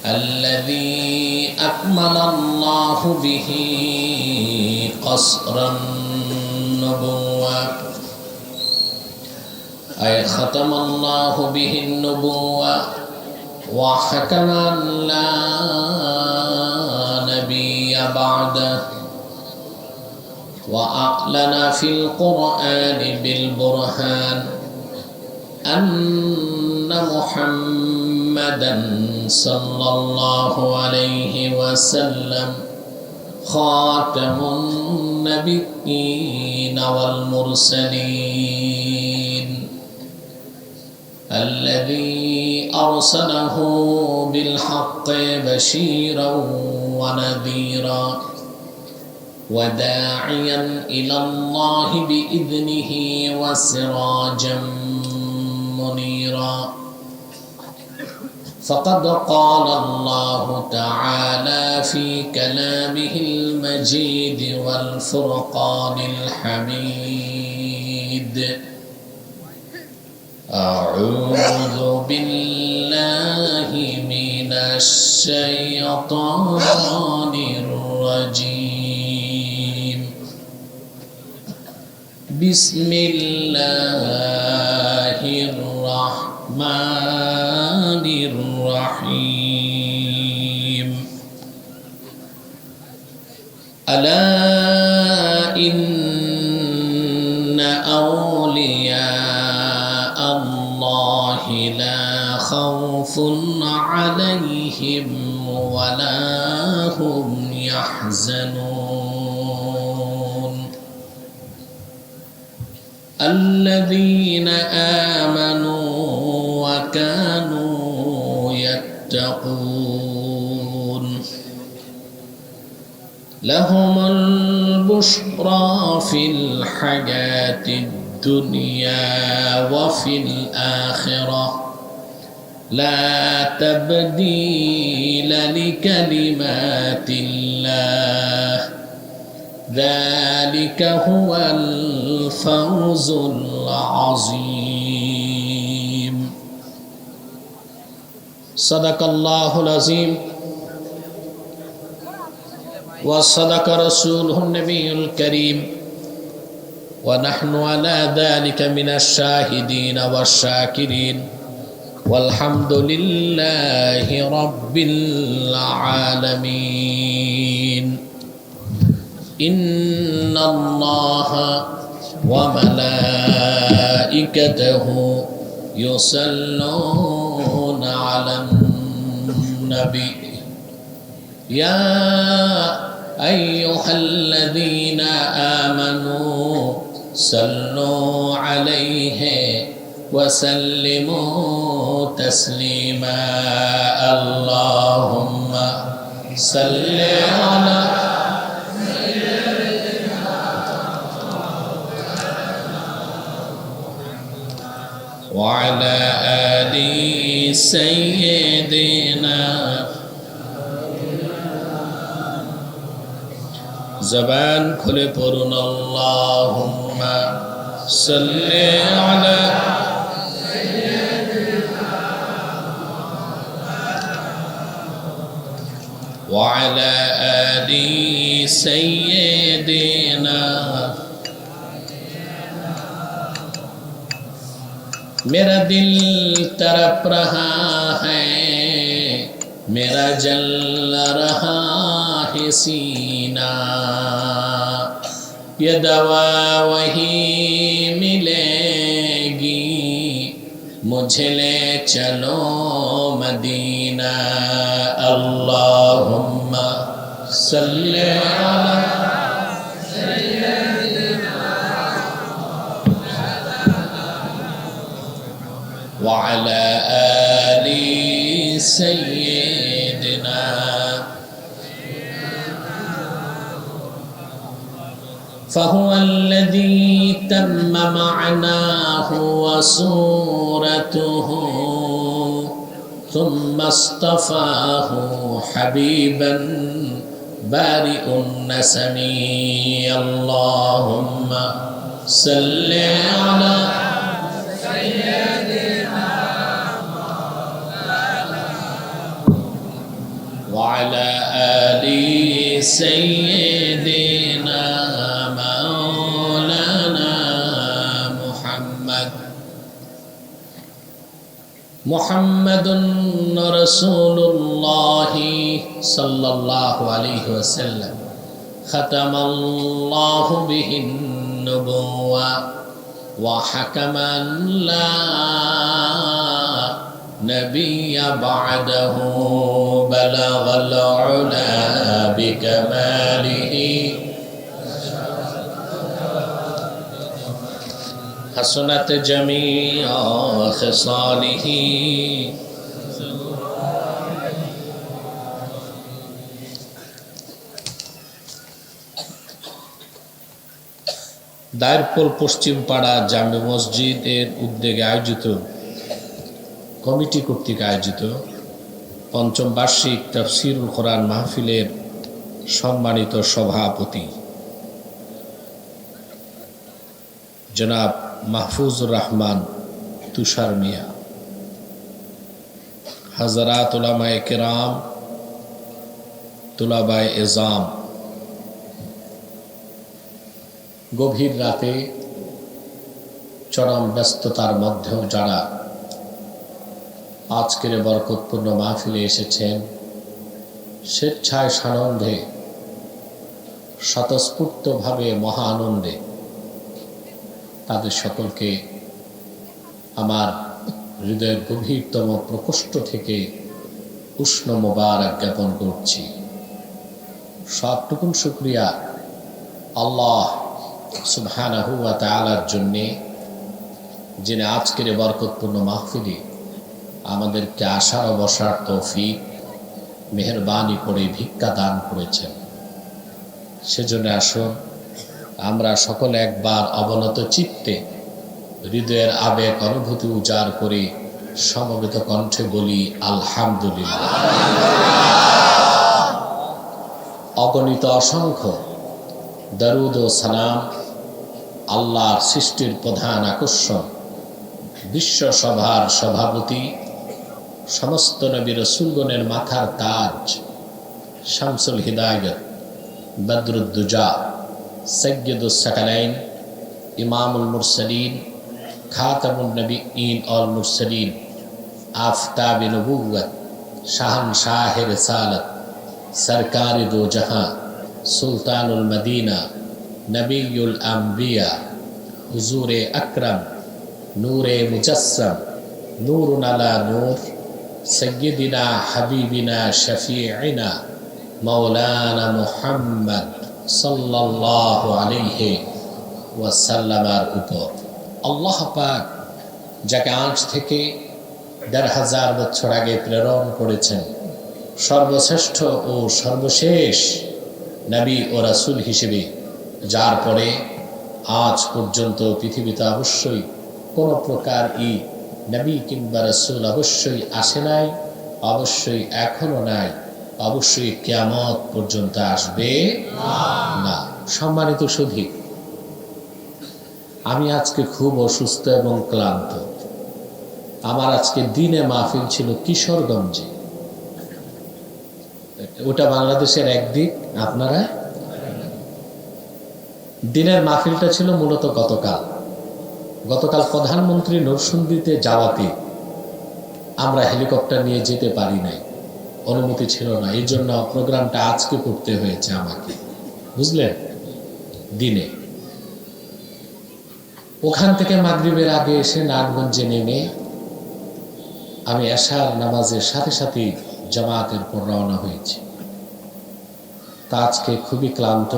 الذي أكمل الله به قصر النبوة أي ختم الله به النبوة وحكم أن لا نبي بعده وأعلن في القرآن بالبرهان أن محمدًا صلى الله عليه وسلم خاتم النبيين والمرسلين الذي أرسله بالحق بشيرا ونذيرا وداعيا إلى الله بإذنه وسراجا منيرا فقد قال الله تعالى في كلامه المجيد والفرقان الحميد أعوذ بالله من الشيطان الرجيم بسم الله الرحمن الرحيم ألا إن أولياء الله لا خوف عليهم ولا هم يحزنون الذين آمنوا وكانوا يتقون لهم البشرى في الحياة الدنيا وفي الآخرة لا تبديل لكلمات الله ذلك هو الفوز العظيم صدق الله العظيم وصدق رسوله النبي الكريم ونحن على ذلك من الشاهدين والشاكرين والحمد لله رب العالمين إن الله وملائكته يصلون على النبي يا أيها الذين آمنوا صلوا عليه وسلموا تسليما اللهم صل على وعلى آل سيدنا زبان كل پرن اللهم صل على وعلى آل سيدنا मेरा दिल तड़प रहा है मेरा जल रहा है सीना ये दवा वही मिलेगी मुझे ले चलो मदीना अल्लाहुम्मा सल्ली अला وعلى آل سيدنا فهو الذي تم معناه وصورته ثم اصطفاه حبيبا بارئ النسم اللهم صل على وعلى آل سيدنا مولانا محمد رسول الله صلى الله عليه وسلم ختم الله به النبوة وحكما لا نبي بعده بلغ العلا بكماله حسنت جميع خصاله দায়েরপুর পশ্চিম পাড়া জামে মসজিদের উদ্যোগে আয়োজিত কমিটি কর্তৃক আয়োজিত পঞ্চম বার্ষিক তাফসীরুল কোরআন মাহফিলের সম্মানিত সভাপতি জনাব মাহফুজুর রহমান তুষার মিয়া, হযরত উলামায়ে কেরাম, তুলাবায়ে এজাম, গভীর রাতে চরম ব্যস্ততার মধ্যেও যারা আজকের বরকতপূর্ণ মাহফিলে এসেছেন, স্বেচ্ছায় সানন্দে স্বতঃস্ফূর্তভাবে মহা আনন্দে, তাদের সকলকে আমার হৃদয়ের গভীরতম প্রকোষ্ঠ থেকে উষ্ণ মোবারক জ্ঞাপন করছি। সবটুকুন শুকরিয়া আল্লাহ সুবহানাহু ওয়া তাআলার জন্যে, যিনি আজকের বরকতপূর্ণ মাহফিলে আমাদেরকে আসার ও বসার তৌফিক মেহেরবানি করে ভিক্ষা দান করেছেন। সেজন্য আসুন আমরা সকলে একবার অবনত চিত্তে হৃদয়ের আবেগ অনুভূতি উজাড় করে সমবেত কণ্ঠে বলি আলহামদুলিল্লাহ। অগণিত অসংখ্য দরুদ ও সালাম আল্লাহর সৃষ্টির প্রধান আকর্ষণ, বিশ্ব সভার সভাপতি, সমস্ত নবী রাসূলগণের মাথার তাজ, শামসুল হিদায়াত, বদরুদ্দুজা, সৈয়দুস সাকালাইন, ইমামুল মুরসালিন, খাতামুন নবিয়্যিন ওয়াল মুরসালিন, আফতাবে নবুওয়াত, শাহনশাহে রিসালাত, সরকারে দো জাহাঁ, সুলতানুল মদিনা, নবিয়ুল আম্বিয়া, হুজুরে আকরম, নূরে মুজাসসম, নূরুন আলা নূর, সৈয়দিনা হাবিবিনা শফিঈনা মাওলানা মুহাম্মদ সাল্লাল্লাহু আলাইহি ওয়াসাল্লামের উপর আল্লাহ পাক যাকে আজ থেকে ১৫০০ বছর আগে প্রেরণ করেছেন, সর্বশ্রেষ্ঠ ও সর্বশেষ নবী ও রাসূল হিসেবে, যার পরে আজ পর্যন্ত পৃথিবীতে অবশ্যই কোনো প্রকার নবী কিংবা রাসূল অবশ্যই আসে নাই, অবশ্যই এখনো নাই, অবশ্যই কিয়ামত পর্যন্ত আসবে না। সম্মানিত সুধী, আমি আজকে খুব অসুস্থ এবং ক্লান্ত। আমার আজকে দিনে মাহফিল ছিল কিশোরগঞ্জে, ওটা বাংলাদেশের একদিক, আপনারা দিনের মাহফিলটা ছিল মূলত গতকাল প্রধানমন্ত্রী নরসিংদীতে যাওয়াতে আমরা হেলিকপ্টার নিয়ে যেতে পারি নাই, অনুমতি ছিল না, এই জন্য প্রোগ্রামটা আজকে করতে হয়েছে আমাকে, বুঝলেন। দিনে ওখান থেকে মাগরিবের আগে এসে নারায়ণগঞ্জে নেমে আমি এশার নামাজের সাথে সাথে জামাতের পর রওনা হয়েছি। তা আজকে খুবই ক্লান্ত,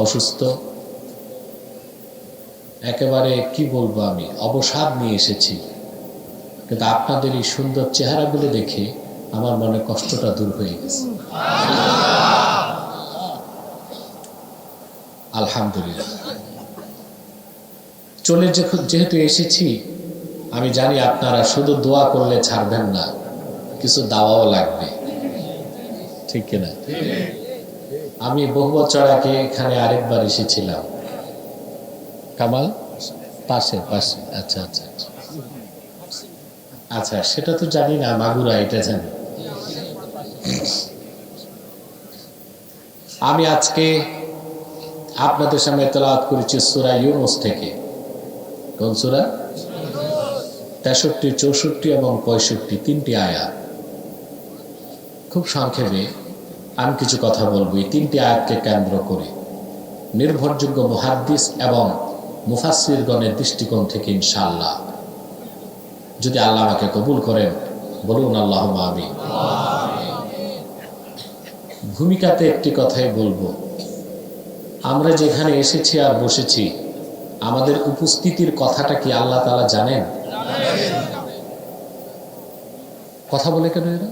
অসুস্থ, একেবারে কি বলবো, আমি অবসাদ নিয়ে এসেছি। কিন্তু আপনাদের এই সুন্দর চেহারাগুলো দেখে আমার মনে কষ্টটা দূর হয়ে গেছে, আলহামদুলিল্লাহ। চলে যেহেতু এসেছি, আমি জানি আপনারা শুধু দোয়া করলে ছাড়বেন না, কিছু দাওয়াও লাগবে, ঠিক কিনা? আমি বহু বছর আগে এখানে আরেকবার এসেছিলাম, কামাল পাশে। আচ্ছা আচ্ছা আচ্ছা আচ্ছা, সেটা তো জানি না, মাগুরা এটা জানি। আমি আজকে আপনাদের সামনে তেলাওয়াত করেছি সূরা ইউনূস থেকে। কোন সূরা? 63, 64 এবং 65 তিনটি আয়াত। খুব সংক্ষেপে আমি কিছু কথা বলবো এই তিনটি আয়াতকে কেন্দ্র করে, নির্ভরযোগ্য মুহাদ্দিস এবং মুফাসসিরগণের দৃষ্টিকোণ থেকে ইনশাআল্লাহ। যদি আল্লাহ আমাকে কবুল করেন, বলুন আল্লাহুম্মা আমিন। ভূমিকাতে একটি কথাই বলবো, আমরা যেখানে এসেছি আর বসেছি, আমাদের উপস্থিতির কথাটা কি আল্লাহ তাআলা জানেন? কথা বলে কেন এরা?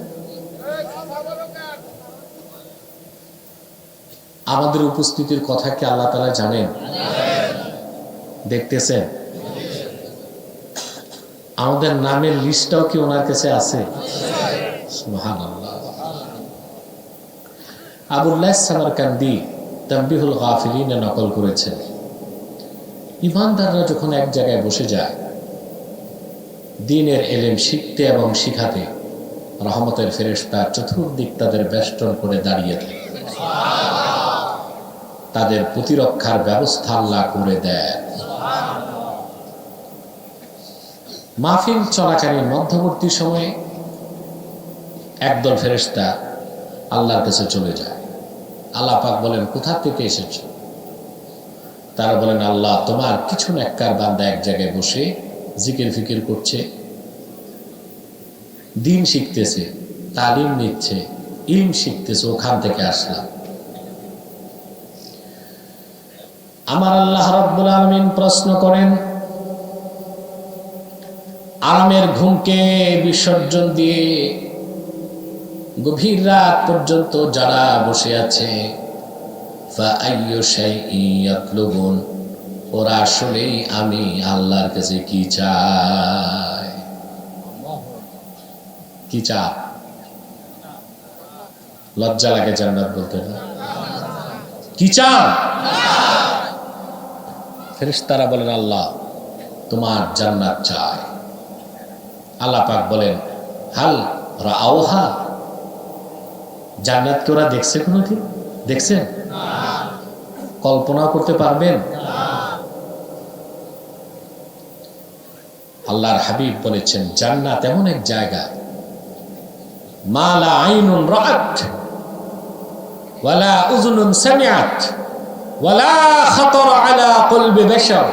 আমাদের উপস্থিতির কথা কি আল্লাহ তাআলা জানেন? দেখতেছেন? আমাদের নামের লিস্টটাও কি ওনার কাছে আছে? সুবহানাল্লাহ। আবুল্লাহ সামারকান্দি তানবিহুল গাফিলিনে নকল করেছেন, ইমানদাররা যখন এক জায়গায় বসে যায় দ্বীনের ইলম শিখতে এবং শিখাতে, রহমতের ফেরেশতা চতুর্দিক তাদের বেষ্টন করে দাঁড়িয়ে থাকে। তাদের প্রতিরক্ষার ব্যবস্থা আল্লাহ করে দেয়। মাহফিল চলাকালীন মধ্যবর্তী সময়ে একদল ফেরেশতা আল্লাহর কাছে চলে যায়। আল্লাহ পাক বলেন, কোথা থেকে এসেছো? তারা বলেন, আল্লাহ তোমার কিছু নেককার বান্দা এক জায়গায় বসে জিকির ফিকির করছে, দ্বীন শিখতেছে, তালিম নিচ্ছে, ইলম শিখতেছে, ওখান থেকে আসলাম। আমার আল্লাহ রাব্বুল আলামিন প্রশ্ন করেন, আরামের ঘুমকে বিসর্জন দিয়ে গভীর রাত পর্যন্ত যারা বসে আছে, ফাআইয়ু শাইইন ইয়াতলুবুন, ওরা আসলেই আমি আল্লাহর কাছে কি চায়? কি চায়? লজ্জা লাগে জান্নাত বলতে না? কি চান? ফেরেশতারা বলেন, আল্লাহ তোমার জান্নাত চায়। আল্লাহ পাক বলেন, হাল রাআউহা, জান্নাত কি ওরা দেখছে কোনোদিন? দেখছেন? কল্পনা করতে পারবেন? আল্লাহর হাবিব বলেছেন, জান্নাত এমন এক জায়গা, মা লা আইনুন রাআত ওয়ালা উযুনুন সামিআত ওয়ালা খাতারা আলা কলবি বাশার।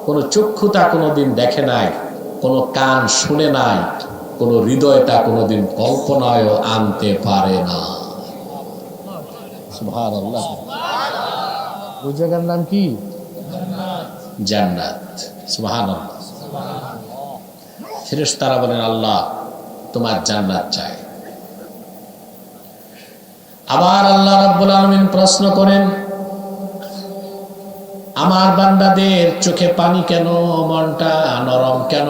কোন চক্ষু তা কোনোদিন দেখে নাই, কোন কান শুনে নাই, কোন হৃদয় তা কোনোদিন কল্পনায়ও আনতে পারে না। সুবহানাল্লাহ। ওই জায়গার নাম কি? জান্নাত। সুবহানাল্লাহ। ফেরেশতারা বলেন, আল্লাহ তোমার জান্নাত চাই। আবার আল্লাহ রাব্বুল আলামিন প্রশ্ন করেন, আমার বান্দাদের চোখে পানি কেন, মনটা নরম কেন?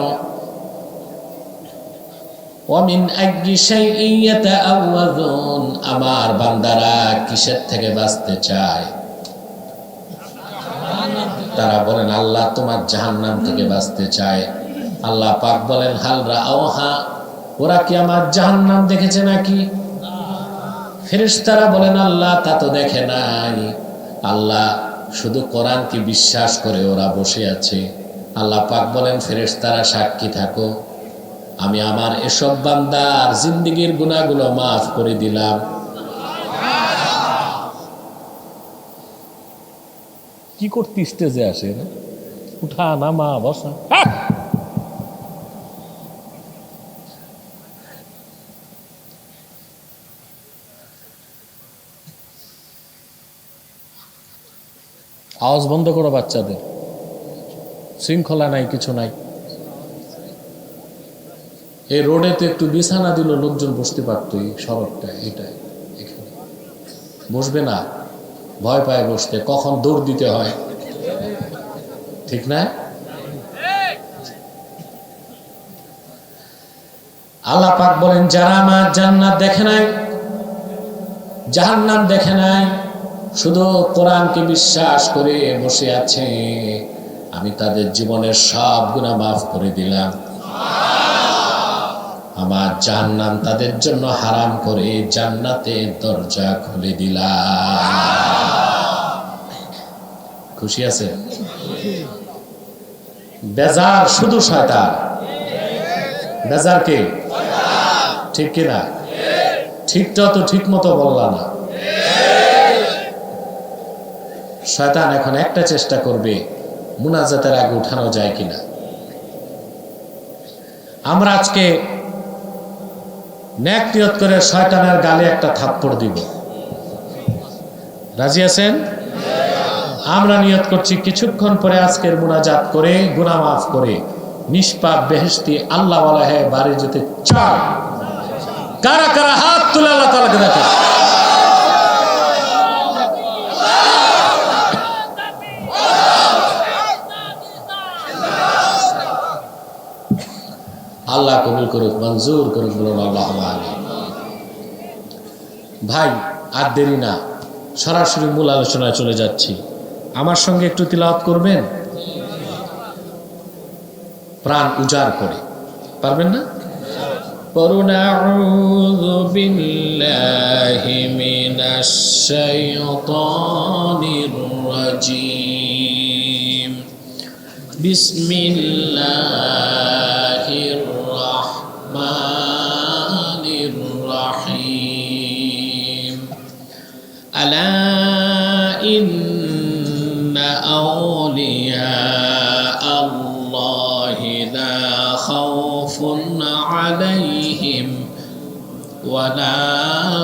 ওয়ামিন আইয়ি শাইইন ইয়াতাআওয়াযুন, আমার বান্দারা কিসের থেকে বাঁচতে চায়? তারা বলেন, আল্লাহ তোমার জাহান্নাম থেকে বাঁচতে চায়। আল্লাহ পাক বলেন, হাল রাআউহা, ওরা কি আমার জাহান্নাম দেখেছে নাকি? ফেরেশতারা বলেন, আল্লাহ তা তো দেখে নাই। আল্লাহ শুধু কোরআনকে বিশ্বাস করে ওরা বসে আছে। আল্লাহ পাক বলেন, ফেরেশতারা সাক্ষী থাকো, আমি আমার এসব বান্দার জিন্দেগীর গুনাহগুলো মাফ করে দিলাম। কি করতে স্টেজে আসে না? উঠা নামা বসা। আওয়াজ বন্ধ করো বাচ্চাদের, শৃঙ্খলা নাই, কিছু নাই। এই রোডে তো একটু বিছানা দিল, লোকজন বসতে পারতো। এই সড়কটা এটাই, এখানে বসবে না, ভয় পায় বসতে, কখন দৌড় দিতে হয়, ঠিক না? আল্লাহ পাক বলেন, যারা আমার জান্নাত দেখে নাই, জাহান্নাম দেখে নাই, শুধু কোরআনকে বিশ্বাস করে বসে আছে, আমি তাদের জীবনের সব গুনাহ মাফ করে দিলাম। আমার জাহান্নাম তাদের জন্য হারাম করে জান্নাতের দরজা খুলে দিলাম। খুশি আছে? বেজার শুধু শয়তান। বেজার কে? ঠিক কিনা? ঠিকটা তো ঠিক মতো বললাম না। শয়তান এখন একটা চেষ্টা করবে, মুনাজাতের আগে উঠানো যায় কিনা। আমরা আজকে নেক নিয়ত করে শয়তানের গালে একটা থাপ্পড় দিব। রাজি আছেন? আমরা নিয়ত করছি কিছুক্ষণ পরে আজকের মুনাজাত করে গুনাহ মাফ করে নিষ্পাপ বেহেশতি আল্লাহ ওয়ালা হয়ে বাড়ি যেতে চায়। কারা কারা হাত তুলে আল্লাহ তাআলাকে দেখেন। আল্লাহ কবুল করুক, মঞ্জুর করুক, বলুন আল্লাহুম্মা আমিন। ভাই আর দেরি না, সরাসরি মূল আলোচনায় চলে যাচ্ছি। আমার সঙ্গে একটু তিলাওয়াত করবেন, প্রাণ উজাড় করে। পারবেন না? পড়ুন আউযু বিল্লাহি মিনাশ শাইতানির রাজীম। বিসমিল্লাহির রাহমানির রাহিম। আলা ইন্না আউলিয়া আল্লাহি লা খাউফুন আলাইহিম ওয়া লা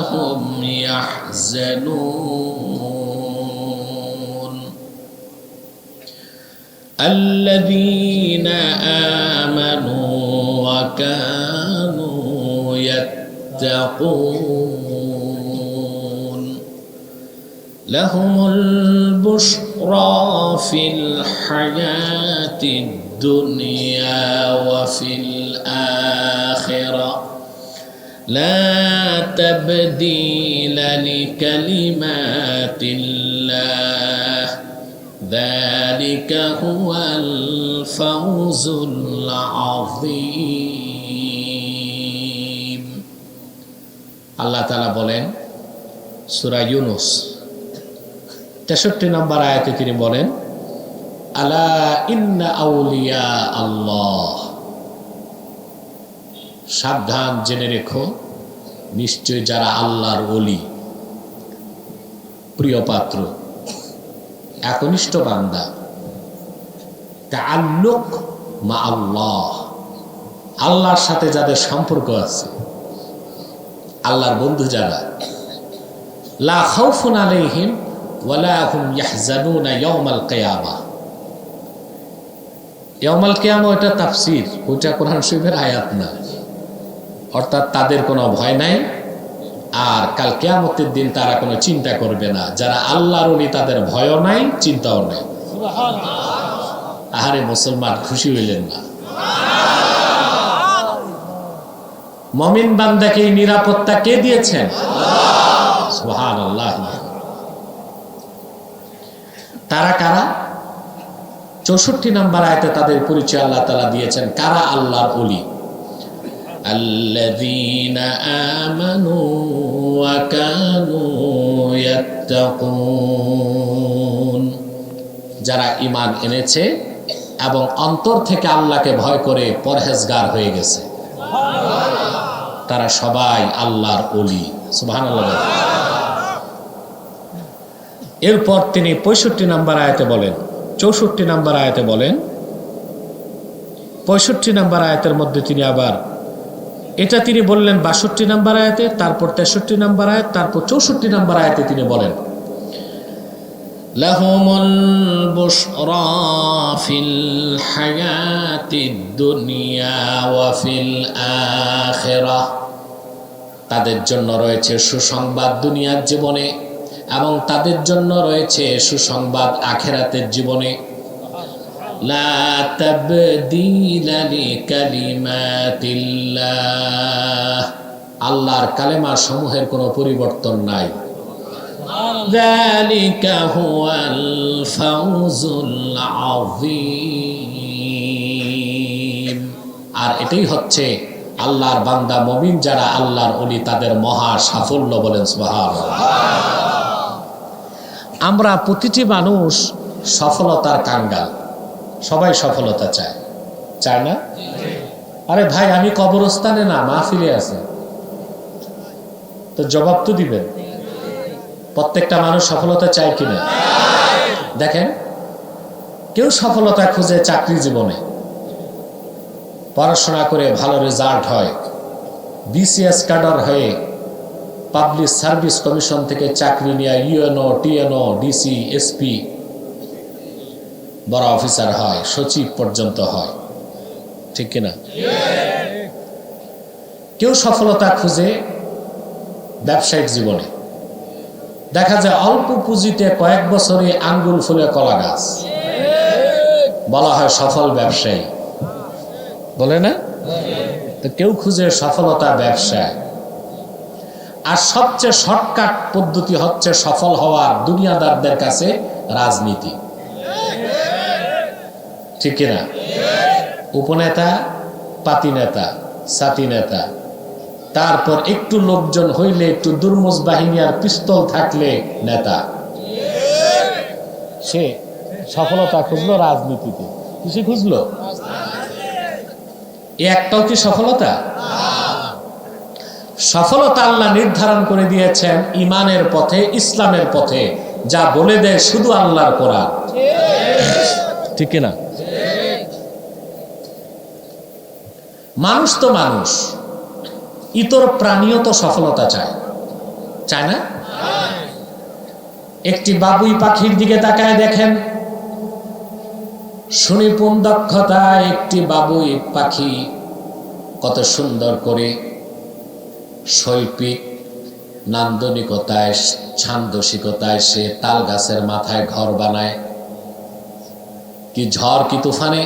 হুম ইয়াহজানুন। الذين آمنوا وكانوا يتقون لهم البشرى في الحياة الدنيا وفي الآخرة لا تبديل لكلمات الله ذلك هو الفوز العظيم। আল্লাহ তাআলা বলেন সূরা ইউনূস 63 নম্বর আয়াতে তিনি বলেন, আলা ইন্না আউলিয়া আল্লাহ, সাবধান জেনে রেখো, নিশ্চয় যারা আল্লাহর ওলি, প্রিয় পাত্র, একনিষ্ঠ বান্দা, তাআল্লুক মা আল্লাহ, আল্লাহর সাথে যাদের সম্পর্ক আছে, আল্লাহর বন্ধু যারা, লা খাউফুন আলাইহিম ওয়া লা হুম ইয়াহজানুনা ইয়াউমাল কিয়ামা। ইয়াউমাল কিয়ামা এটা তাফসীর, ওটা কোরআন শরীফের আয়াত না। অর্থাৎ তাদের কোনো ভয় নাই, আর কাল কিয়ামতের দিন তারা কোনো চিন্তা করবে না। যারা আল্লাহর ওলি তাদের ভয়ও নাই, চিন্তাও নাই। আহারে মুসলমান, খুশি হইলেন না? মুমিন বান্দাকে এই নিরাপত্তা কে দিয়েছেন? সুবহানাল্লাহ। তারা কারা? 64 নম্বর আয়াতে তাদের পরিচয় আল্লাহ তাআলা দিয়েছেন। কারা আল্লাহর ওলি? الذين آمنوا وكانوا يتقون, যারা ঈমান এনেছে এবং অন্তর থেকে আল্লাহকে ভয় করে পরহেজগার হয়ে গেছে, তারা সবাই আল্লাহর ওলি। সুবহানাল্লাহ। এরপর তিনি 65 নম্বর আয়াতে বলেন, 64 নম্বর আয়াতে বলেন, 65 নম্বর আয়াতের মধ্যে তিনি আবার এটা তিনি বললেন 62 নম্বর আয়াতে, তারপর 63 নম্বর আয়াত, তারপর 64 নম্বর আয়াতে তিনি বলেন, লাহুমুল বুশরা ফিল হায়াতিদ দুনিয়া ওয়া ফিল আখিরাহ, তাদের জন্য রয়েছে সুসংবাদ দুনিয়ার জীবনে এবং তাদের জন্য রয়েছে সুসংবাদ আখিরাতের জীবনে। লা তাবদীলা লিকালিমাতিল্লাহ, আল্লাহর কালেমা সমূহের কোনো পরিবর্তন নাই। যালিকা হুয়াল ফাউজুল আযীম, আর এটাই হচ্ছে আল্লাহর বান্দা মুমিন যারা আল্লাহর ওলি তাদের মহা সাফল্য, বলেন সুবহানাল্লাহ। আমরা প্রতিটি মানুষ সফলতার কাঙ্গাল, সবাই সফলতা চায়, চায় না? আরে ভাই, আমি কবরস্থানে না, মাহফিলে আছি, তো জবাব তো দিবেন। প্রত্যেকটা মানুষ সফলতা চায় কিনা? দেখেন, কেউ সফলতা খুঁজে চাকরি জীবনে, পড়াশোনা করে ভালো রেজাল্ট হয়, বিসিএস ক্যাডার হয়ে পাবলিক সার্ভিস কমিশন থেকে চাকরি নিয়ে ইউএনও, টিএনও, ডিসি, এসপি, বড় অফিসার হয়, সচিব পর্যন্ত হয়, ঠিক কিনা? কেউ সফলতা খুঁজে ব্যবসায়িক জীবনে, দেখা যায় অল্প পুঁজিতে কয়েক বছরে আঙ্গুল ফুলে কলা গাছ, বলা হয় সফল ব্যবসায়ী, বলে না? তো কেউ খুঁজে সফলতা ব্যবসায়। আর সবচেয়ে শর্টকাট পদ্ধতি হচ্ছে সফল হওয়ার দুনিয়াদারদের কাছে রাজনীতি, ঠিক কিনা? উপনেতা, পাতি নেতা, সাতি নেতা, তারপর একটু লোকজন হইলে, একটু দুর্মুজ বাহিনী আর পিস্তল থাকলে নেতা। সে সফলতা খুঁজলো রাজনীতিতে, কিসে খুঁজলো? একটাও কি সফলতা? সফলতা আল্লাহ নির্ধারণ করে দিয়েছেন ইমানের পথে, ইসলামের পথে, যা বলে দেয় শুধু আল্লাহর কোরআন, ঠিক কিনা? মানুষ তো মানুষ, ইতর প্রাণীও তো সফলতা চায়, চায় না? একটি বাবুই পাখির দিকে তাকায় দেখেন, সুনিপুণ দক্ষতায় একটি বাবুই পাখি কত সুন্দর করে শৈল্পিক নান্দনিকতায়, ছান্দসিকতায় সে তাল গাছের মাথায় ঘর বানায়। কি ঝড়, কি তুফানে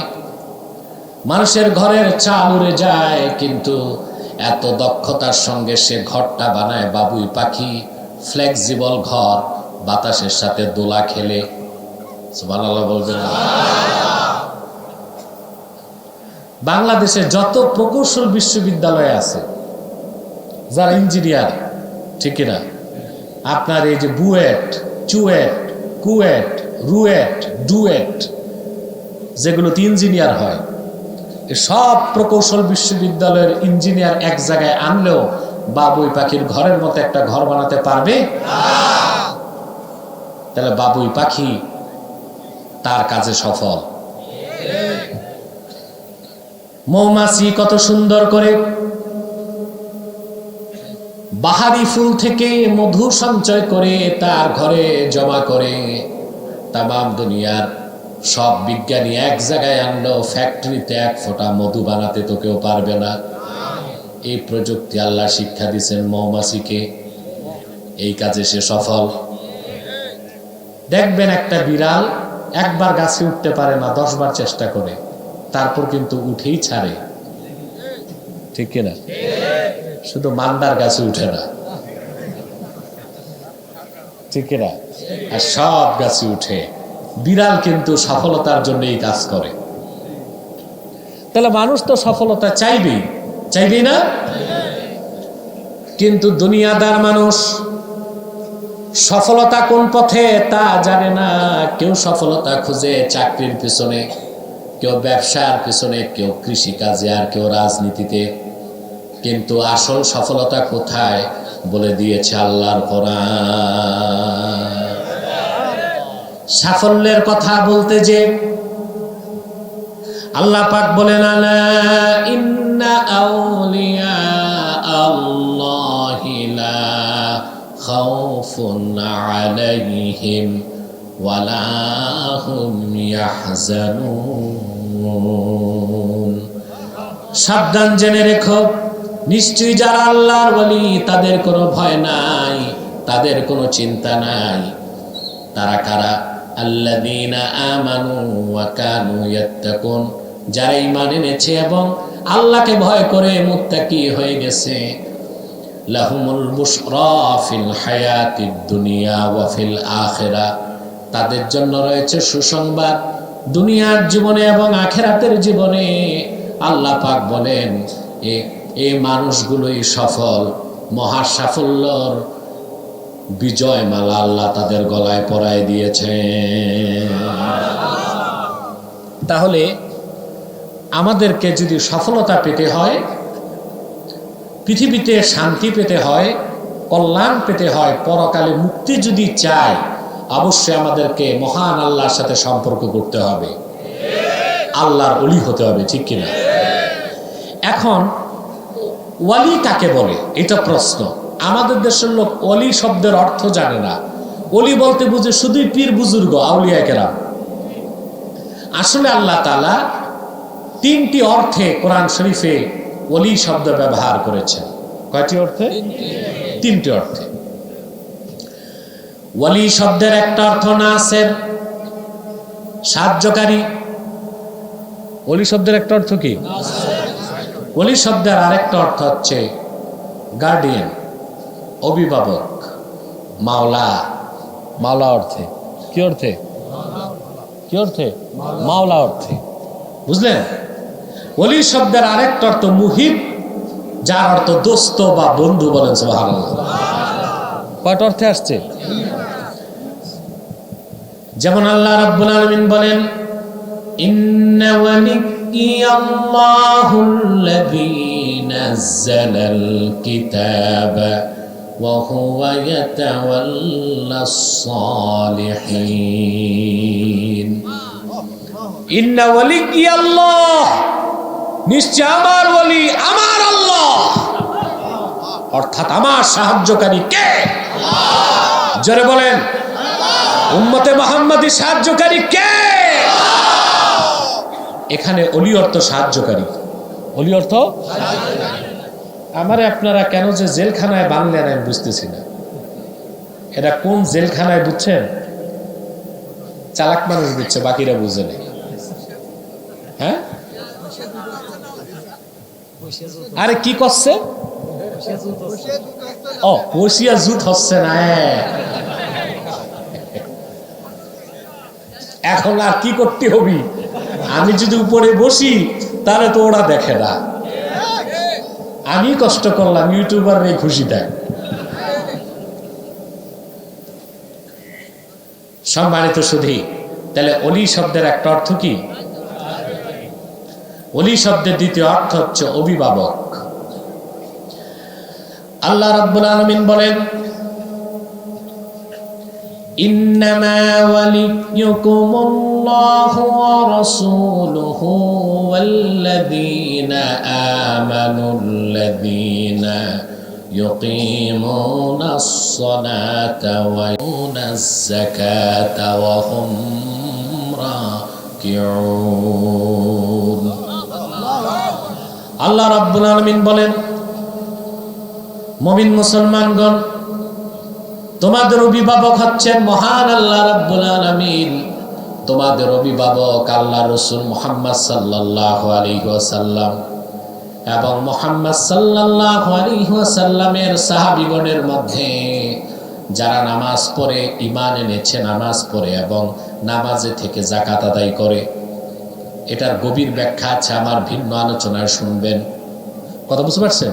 মানুষের ঘরের চাল উড়ে যায়, কিন্তু এত দক্ষতার সঙ্গে সে ঘরটা বানায়। বাবুই পাখি ফ্লেক্সিবল ঘর, বাতাসের সাথে দোলা খেলে। সুবহানাল্লাহ বলবেন না? বাংলাদেশে যত প্রকৌশল বিশ্ববিদ্যালয় আছে, যারা ইঞ্জিনিয়ার, ঠিক কিনা? আপনার এই যে বুয়েট, চুয়েট, কুয়েট, রুয়েট, ডুয়েট, যেগুলোতে ইঞ্জিনিয়ার হয়, সব প্রকৌশল বিশ্ববিদ্যালয়ের ইঞ্জিনিয়ার এক জায়গায় আনলেও বাবুই পাখির ঘরের মতো একটা ঘর বানাতে পারবে? তাহলে বাবুই পাখি তার কাজে সফল। মৌমাছি কত সুন্দর করে বাহারি ফুল থেকে মধু সঞ্চয় করে তার ঘরে জমা করে, তামাম দুনিয়ার সব বিজ্ঞানী এক জায়গায় আনলো, ফ্যাক্টরিতে এক ফোঁটা মধু বানাতে তো কেউ পারবে না। এই প্রযুক্তি আল্লাহ শিক্ষা দিয়েছেন মৌমাছিকে, এই কাজে সে সফল। দেখবেন একটা বিড়াল একবার গাছে উঠতে পারে না, 10 বার চেষ্টা করে, তারপর কিন্তু উঠেই ছাড়ে, ঠিক কিনা? শুধু মান্দার গাছে উঠে না, ঠিক কিনা? আর সব গাছে উঠে। বিড়াল কিন্তু সফলতার জন্য এই কাজ করে। তাহলে মানুষ তো সফলতা চাইবেই, চাইবেই না? কিন্তু দুনিয়াদার মানুষ সফলতা কোন পথে তা জানে না। কেউ সফলতা খুঁজে চাকরির পিছনে, কেউ ব্যবসার পিছনে, কেউ কৃষিকাজে, আর কেউ রাজনীতিতে। কিন্তু আসল সফলতা কোথায় বলে দিয়েছে আল্লাহর কোরআন। সাফল্যের কথা বলতে যে আল্লাহ পাক বলেন, আলা ইন্না আউলিয়া আল্লাহি লা খাউফুন আলাইহিম ওয়ালা হুম ইয়াহজানুন। সাবধান, জেনে রেখো, নিশ্চয়ই যারা আল্লাহর ওলি তাদের কোনো ভয় নাই, তাদের কোনো চিন্তা নাই। তারা কারা? আল্লাযীনা আমানু ওয়া কানু ইয়াত্তাকুন, যারা ঈমান এনেছে এবং আল্লাহকে ভয় করে মুত্তাকি হয়ে গেছে। লাহুমুল বুশরা ফিল হায়াতিদ দুনিয়া ওয়া ফিল আখিরাহ, তাদের জন্য রয়েছে সুসংবাদ দুনিয়ার জীবনে এবং আখিরাতের জীবনে। আল্লাহ পাক বলেন, এই মানুষগুলোই সফল, মহা সাফল্যর বিজয় মালা আল্লাহ তাদের গলায় পরায় দিয়েছেন। তাহলে আমাদেরকে যদি সফলতা পেতে হয়, পৃথিবীতে শান্তি পেতে হয়, কল্যাণ পেতে হয়, পরকালে মুক্তি যদি চাই, অবশ্যই আমাদেরকে মহান আল্লাহর সাথে সম্পর্ক করতে হবে, আল্লাহর ওলি হতে হবে, ঠিক কিনা? এখন ওয়ালি কাকে বলে এটা প্রশ্ন। আমাদের দেশের লোক ওলি শব্দের অর্থ জানে না। ওলি বলতে বুঝে শুধুই পীর বুজুর্গ, আউলিয়া কেরাম। আসলে আল্লাহ তাআলা তিনটি অর্থে কোরআন শরীফে ওলি শব্দ ব্যবহার করেছেন। কয়টি অর্থে? তিনটি অর্থে। ওলি শব্দের একটা অর্থ নাসির, সাহায্যকারী। ওলি শব্দের একটা অর্থ কি? ওলি শব্দের আরেকটা অর্থ হচ্ছে গার্ডিয়ান, অভিভাবক, মাওলা। মাওলা অর্থে কি অর্থে? কি অর্থে? মাওলা অর্থে। বুঝলেন? ওলি শব্দের আরেকটা অর্থ মুহিব, যার অর্থ দোস্ত বা বন্ধু। বলেন সুবহানাল্লাহ। কয়টা অর্থে আসছে? যেমন আল্লাহ রাব্বুল আলামিন বলেন, ইন্না ওয়ালিয়াল্লাহুল্লাযী নাযালাল কিতাবা ওয়া হুয়া ইয়াতাওয়াল্লাস সালিহিন। ইন্না ওয়ালিয়াল্লাহ, নিশ্চয় আমার ওলি আমার আল্লাহ, অর্থাৎ আমার সাহায্যকারী কে? জোরে বলেন, উম্মতে মুহাম্মাদী সাহায্যকারী কে? এখানে ওলি অর্থ সাহায্যকারী। ওলি অর্থ আমারে আপনারা কেন যে জেলখানায় বাংলেন আমি বুঝতেছি না। এটা কোন জেলখানায় বুঝছেন? চালাক মানুষ বুঝছে, বাকিরা বুঝে নেই। হ্যাঁ, আরে কি করছে? ও বসিয়া জুত হচ্ছে না। এখন আর কি করতে হবি? আমি যদি উপরে বসি তাহলে তো ওরা দেখে না। আমি কষ্ট করলাম, ইউটিউবার এই খুশি দেয়। সম্মানিত সুধী, তাহলে ওলি শব্দের একটা অর্থ কি? ওলি শব্দের দ্বিতীয় অর্থ হচ্ছে অভিভাবক। আল্লাহ রাব্বুল আলামিন বলেন, ইন্নামা ওয়ালিয়্যুকুমুল্লাহু ওয়া রাসূলুহু ওয়াল্লাযীনা আমানুল্লাযীনা ইউকিমুনাস সালাতা ওয়া ইউতুনাজ যাকাতা ওয়া হুম রাকিউন। আল্লাহ রাব্বুল আলামিন বলেন, মুমিন মুসলমানগণ, তোমাদের অভিভাবক হচ্ছেন মহান আল্লাহ রাব্বুল আলামিন। তোমাদের অভিভাবক আল্লাহ রাসূল মুহাম্মদ সাল্লাল্লাহু আলাইহি ওয়াসাল্লাম এবং মুহাম্মদ সাল্লাল্লাহু আলাইহি ওয়াসাল্লামের সাহাবীগণের মধ্যে যারা নামাজ পড়ে, ঈমান এনেছে, নামাজ পড়ে এবং নামাজে থেকে যাকাত আদায় করে। এটার গভীর ব্যাখ্যা আছে, আমার ভিন্ন আলোচনায় শুনবেন। কথা বুঝতে পারছেন?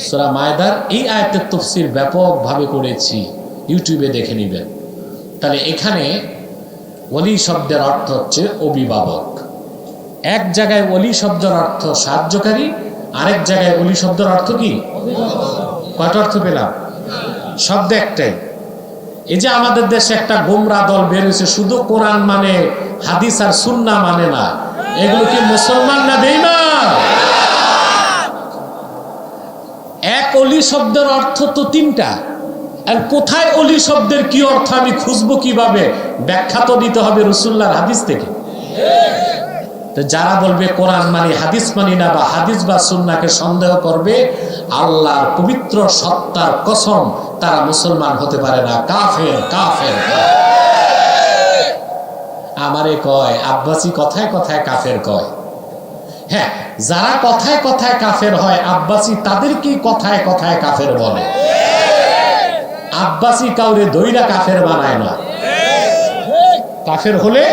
সূরা মায়দার এই আয়াতের তাফসীর ব্যাপকভাবে করেছি, ইউটিউবে দেখে নেবেন। তাহলে এখানে ওলি শব্দের অর্থ হচ্ছে অভিভাবক। এক জায়গায় ওলি শব্দের অর্থ সাহায্যকারী, আরেক জায়গায় ওলি শব্দের অর্থ কি? কয়টা অর্থ পেলাম? শব্দ একটাই। এই যে আমাদের দেশে একটা গোমরা দল বের হয়েছে, শুধু কোরআন মানে, হাদিস আর সুন্নাহ মানে না। এগুলো কি মুসলমান না বেঈমান? এক ওলি শব্দের অর্থ তো তিনটা। আর কোথায় ওলি শব্দের কি অর্থ আমি খুঁজবো কিভাবে? ব্যাখ্যা তো দিতে হবে রাসূলুল্লাহর হাদিস থেকে। তো যারা বলবে কোরআন মানি হাদিস মানি না, বা হাদিস বা সুন্নাহকে সন্দেহ করবে, আল্লাহর পবিত্র সত্তার কসম, তারা মুসলমান হতে পারে না, কাফের। কাফের আমারে কয় আব্বাসী কথায় কথায় কাফের কয়। হ্যাঁ, যারা কথায় কথায় কাফের হয় আব্বাসী, তাদেরকেই কথায় কথায় কাফের বলে। আব্বাসী কাউরে দইরা কাফের বানায় না। কাফের হলে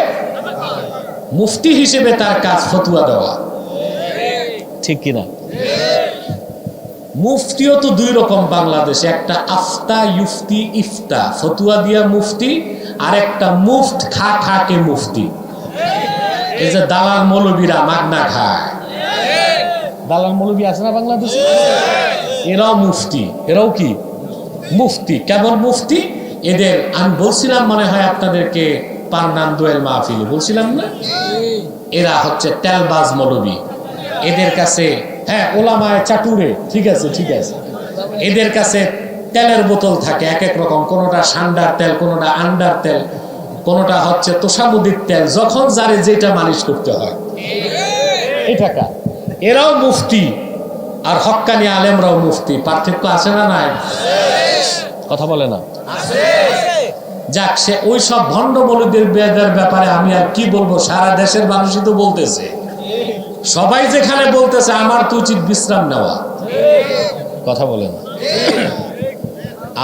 মুফতি হিসেবে তার কাজ ফতোয়া দেওয়া, ঠিক কিনা? মুফতিও তো দুই রকম বাংলাদেশে, একটা আফতা ইফতি ইফতা ফতুয়া দিয়া মুফতি, আর একটা মুফত খা খা কে মুফতি। এই যে দালাল মৌলবীরা মাগনা খায়, দালাল মৌলবী আছে না বাংলাদেশে, এরাও মুফতি, এরাও কি মুফতি। কেমন মুফতি? এদের আমি বলছিলাম মনে হয় আপনাদেরকে পারনান দোয়েল মাহফিলে বলছিলাম না, এরা হচ্ছে তেলবাজ মৌলবী। এদের কাছে হ্যাঁ ওলামায় চাটুরে, ঠিক আছে ঠিক আছে, এদের কাছে তেলের বোতল থাকে এক এক রকম, কোনোটা সান্ডার তেল, কোনোটা আন্ডার তেল, কোনোটা হচ্ছে তোষামুদির তেল, যখন যারে যেটা মালিশ করতে হয় এই টাকা। এরাও মুফতি আর হক্কানি আলেমরাও মুফতি, পার্থক্য আছে না নাই? কথা বলে না? যাক, সে ওই সব ভণ্ড মৌলবীদের ব্যাপারে আমি আর কি বলবো, সারা দেশের মানুষই তো বলতেছে, সবাই যেখানে বলতেছে, আমার তো উচিত বিশ্রাম নেওয়া। কথা বলে না?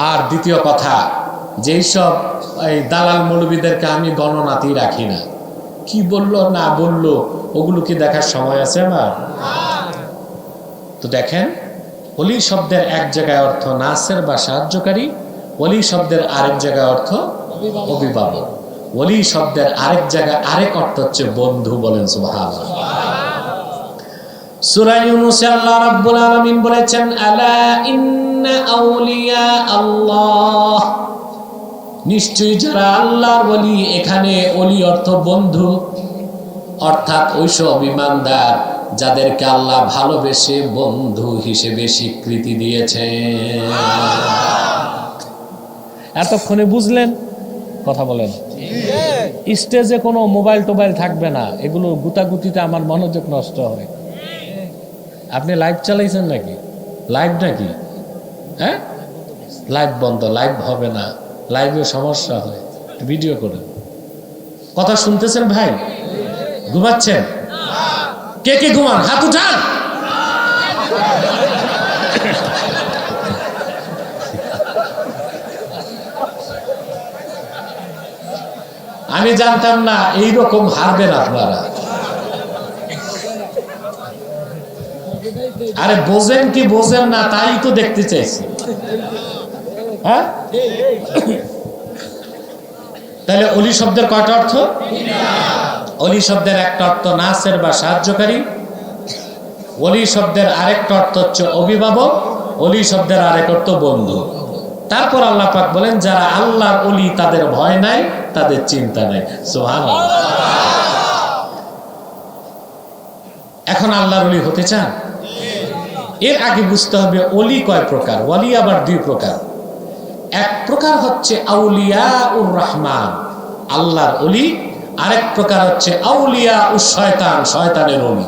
আর দ্বিতীয় কথা, যেই সব এই দালাল মৌলবীদেরকে আমি গণনাতেই রাখি না, কি বললো না বললো ওগুলো কি দেখার সময় আছে আমার? তো দেখেন, ওলি শব্দের এক জায়গায় অর্থ নাসের বা সাহায্যকারী, ওলি শব্দের আরেক জায়গায় অর্থ অভিভাবক, ওলি শব্দের আরেক জায়গায় আরেক অর্থ হচ্ছে বন্ধু। বলেন সুবহানাল্লাহ। সূরা ইউনূসে আল্লাহ রাব্বুল আলামিন বলেছেন, আলা ইন্না আউলিয়া আল্লাহ, নিশ্চয়ই যারা আল্লাহর ওলি, এখানে ওলি অর্থ বন্ধু, অর্থাৎ ওইসব ঈমানদার যাদেরকে আল্লাহ ভালোবেসে বন্ধু হিসেবে স্বীকৃতি দিয়েছে। এতক্ষণে বুঝলেন? কথা বলেন। স্টেজে কোনো মোবাইল টোবাইল থাকবে না, এগুলো গুতাগুতিতে আমার মনোযোগ নষ্ট হয়। আপনি লাইভ চালাইছেন নাকি? লাইভ নাকি? হ্যাঁ, লাইভ বন্ধ, লাইভ হবে না, লাইভে সমস্যা হয়, ভিডিও করেন। কথা শুনতেছেন ভাই? ঘুমাচ্ছেন? কে কে ঘুমান? হাত উঠান। আমি জানতাম না এইরকম হারবেন আপনারা। আরে বোঝেন কি বোঝেন না তাই তো দেখতে চাইছি। হ্যাঁ, তাহলে অলি শব্দের কয়টা অর্থ? অলি শব্দের একটা অর্থ নাসের বা সাহায্যকারী, অলি শব্দের আরেকটা অর্থ হচ্ছে অভিভাবক, অলি শব্দের আরেক অর্থ বন্ধু। তারপর আল্লাহ পাক বলেন, যারা আল্লাহর অলি তাদের ভয় নাই, তাদের চিন্তা নাই। সুবহানাল্লাহ। এখন আল্লাহর অলি হতে চান? এর আগে বুঝতে হবে অলি কয় প্রকার। ওয়ালি আবার দুই প্রকার। এক প্রকার হচ্ছে আউলিয়া উর রহমান, আল্লাহর অলি, আরেক প্রকার হচ্ছে আউলিয়া উস শয়তান, শয়তানের অলি।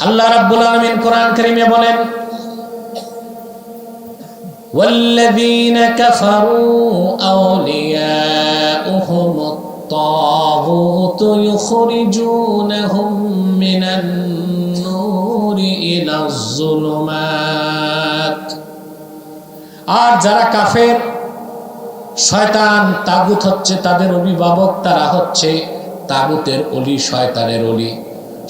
আল্লাহ রাব্বুল আলামিন কোরআন কারীমে বলেন, ওয়াল্লাযীনা কাফারু আউলিয়াউহুমুত তাগুতু ইউখরিজুনাহুম মিনান নূরি ইলাজ যুলুমাত। আর যারা কাফের, শয়তান তাগুত হচ্ছে তাদের অভিভাবক, তারা হচ্ছে তাগুতের অলি, শয়তানের অলি।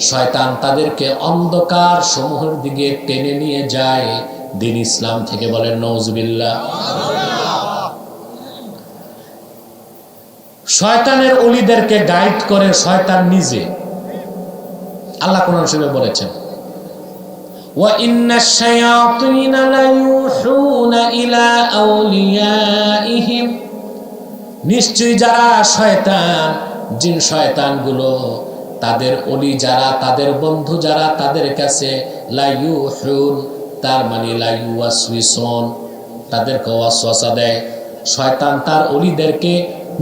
শয়তান তাদেরকে অন্ধকার সমূহের দিকে টেনে নিয়ে যায় দিন ইসলাম থেকে। বলেন নাউজুবিল্লাহ। শয়তানের অলিদেরকে গাইড করে শয়তান নিজে। আল্লাহ কোরআন শরীফে বলেছেন, ওয়া ইন্নাশ শায়াতিনা লায়ুহুনা ইলা আউলিয়াইহিম, নিশ্চয়ই যারা শয়তান, জিন শয়তানগুলো, তাদের অলি যারা, তাদের বন্ধু যারা, তাদের কাছে লায়ুহুন, তার মানে লায়ুওয়াসওয়িসুন, তাদেরকে ওয়াসওয়াসা দেয়। শয়তান তার অলিদেরকে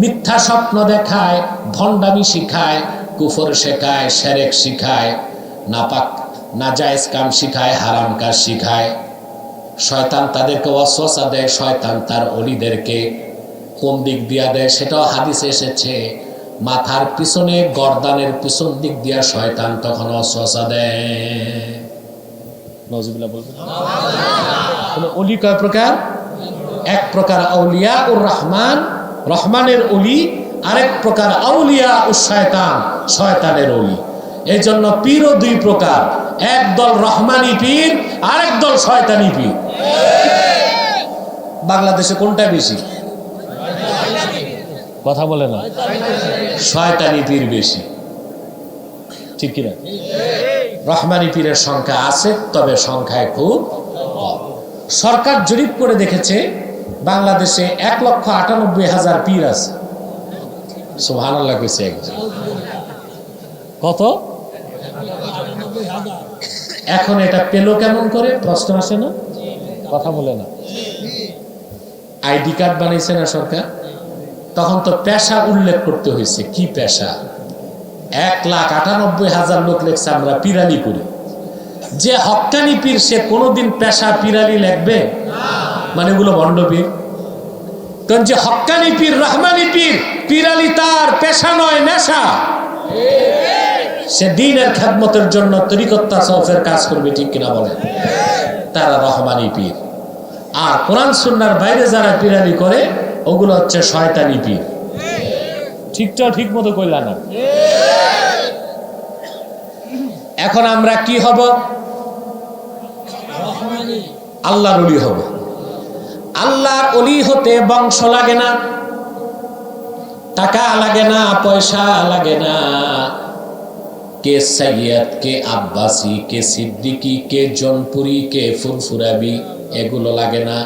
মিথ্যা স্বপ্ন দেখায়, ভণ্ডামি শিখায়, কুফর শেখায়, শিরক শিখায়, নাপাক নাজায়েজ কাম শিখায়, হারাম কাজ শিখায়। শয়তান তাদেরকে ওয়াসওয়াসা দেয়। শয়তান তার অলিদেরকে কোন দিক দিয়া দেয় সেটাও হাদিসে এসেছে, মাথার পিছনে, গর্দানের পিছন দিক দিয়া শয়তান তখন ওয়াসওয়াসা দেয়। নাউজুবিল্লাহ বলবেন। তাহলে অলি কয় প্রকার? এক প্রকার আউলিয়া উর রহমান, রহমানের অলি, আরেক প্রকার আউলিয়া উস শয়তান, শয়তানের অলি। এই জন্য পীরও দুই প্রকার, একদল রহমানি পীর, আরেক দল শয়তানি পীর। বাংলাদেশে কোনটা বেশি? কথা বলে না, শয়তানি পীর বেশি, ঠিক কিনা? রহমানি পীরের সংখ্যা আছে, তবে সংখ্যায় খুব কম। সরকার জরিপ করে দেখেছে বাংলাদেশে 1,98,000 পীর আছে। সুবহানাল্লাহ কইছে একজন। কত? এখন এটা পেলো কেমন করে? প্রশ্ন আসে না? কথা বলে না। আইডি কার্ড বানাইছে না সরকার? তখন তো পেশা উল্লেখ করতে হয়েছে। কি পেশা? 1,98,000 লোক লেখছে আমরা পিরালি করি। যে হক্কানি পীর সে কোনোদিন পেশা পিরালি লিখবে? মানে এগুলো ভণ্ড পীর। কারণ যে হক্কানি পীর, রহমানি পীর, পিরালি তার পেশা নয়, নেশা। সে দ্বীনের খেদমতের জন্য তরিকত তাসাউফের কাজ করবে, ঠিক কিনা বলেন? তারা রহমানি পীর। আর কোরআন সুন্নাহর বাইরে যারা পিরালি করে ওগুলো হচ্ছে শয়তানি পীর। ঠিকটা ঠিক মতো কইলা না। এখন আমরা কি হব? আল্লাহর ওলি হব। আল্লাহর ওলি হতে বংশ লাগে না, টাকা লাগে না, পয়সা লাগে না। কে সৈয়দ, কে আব্বাসি, কে সিদ্দিকি, কে জনপুরি, কে ফুরফুরাবি, এগুলো লাগে না।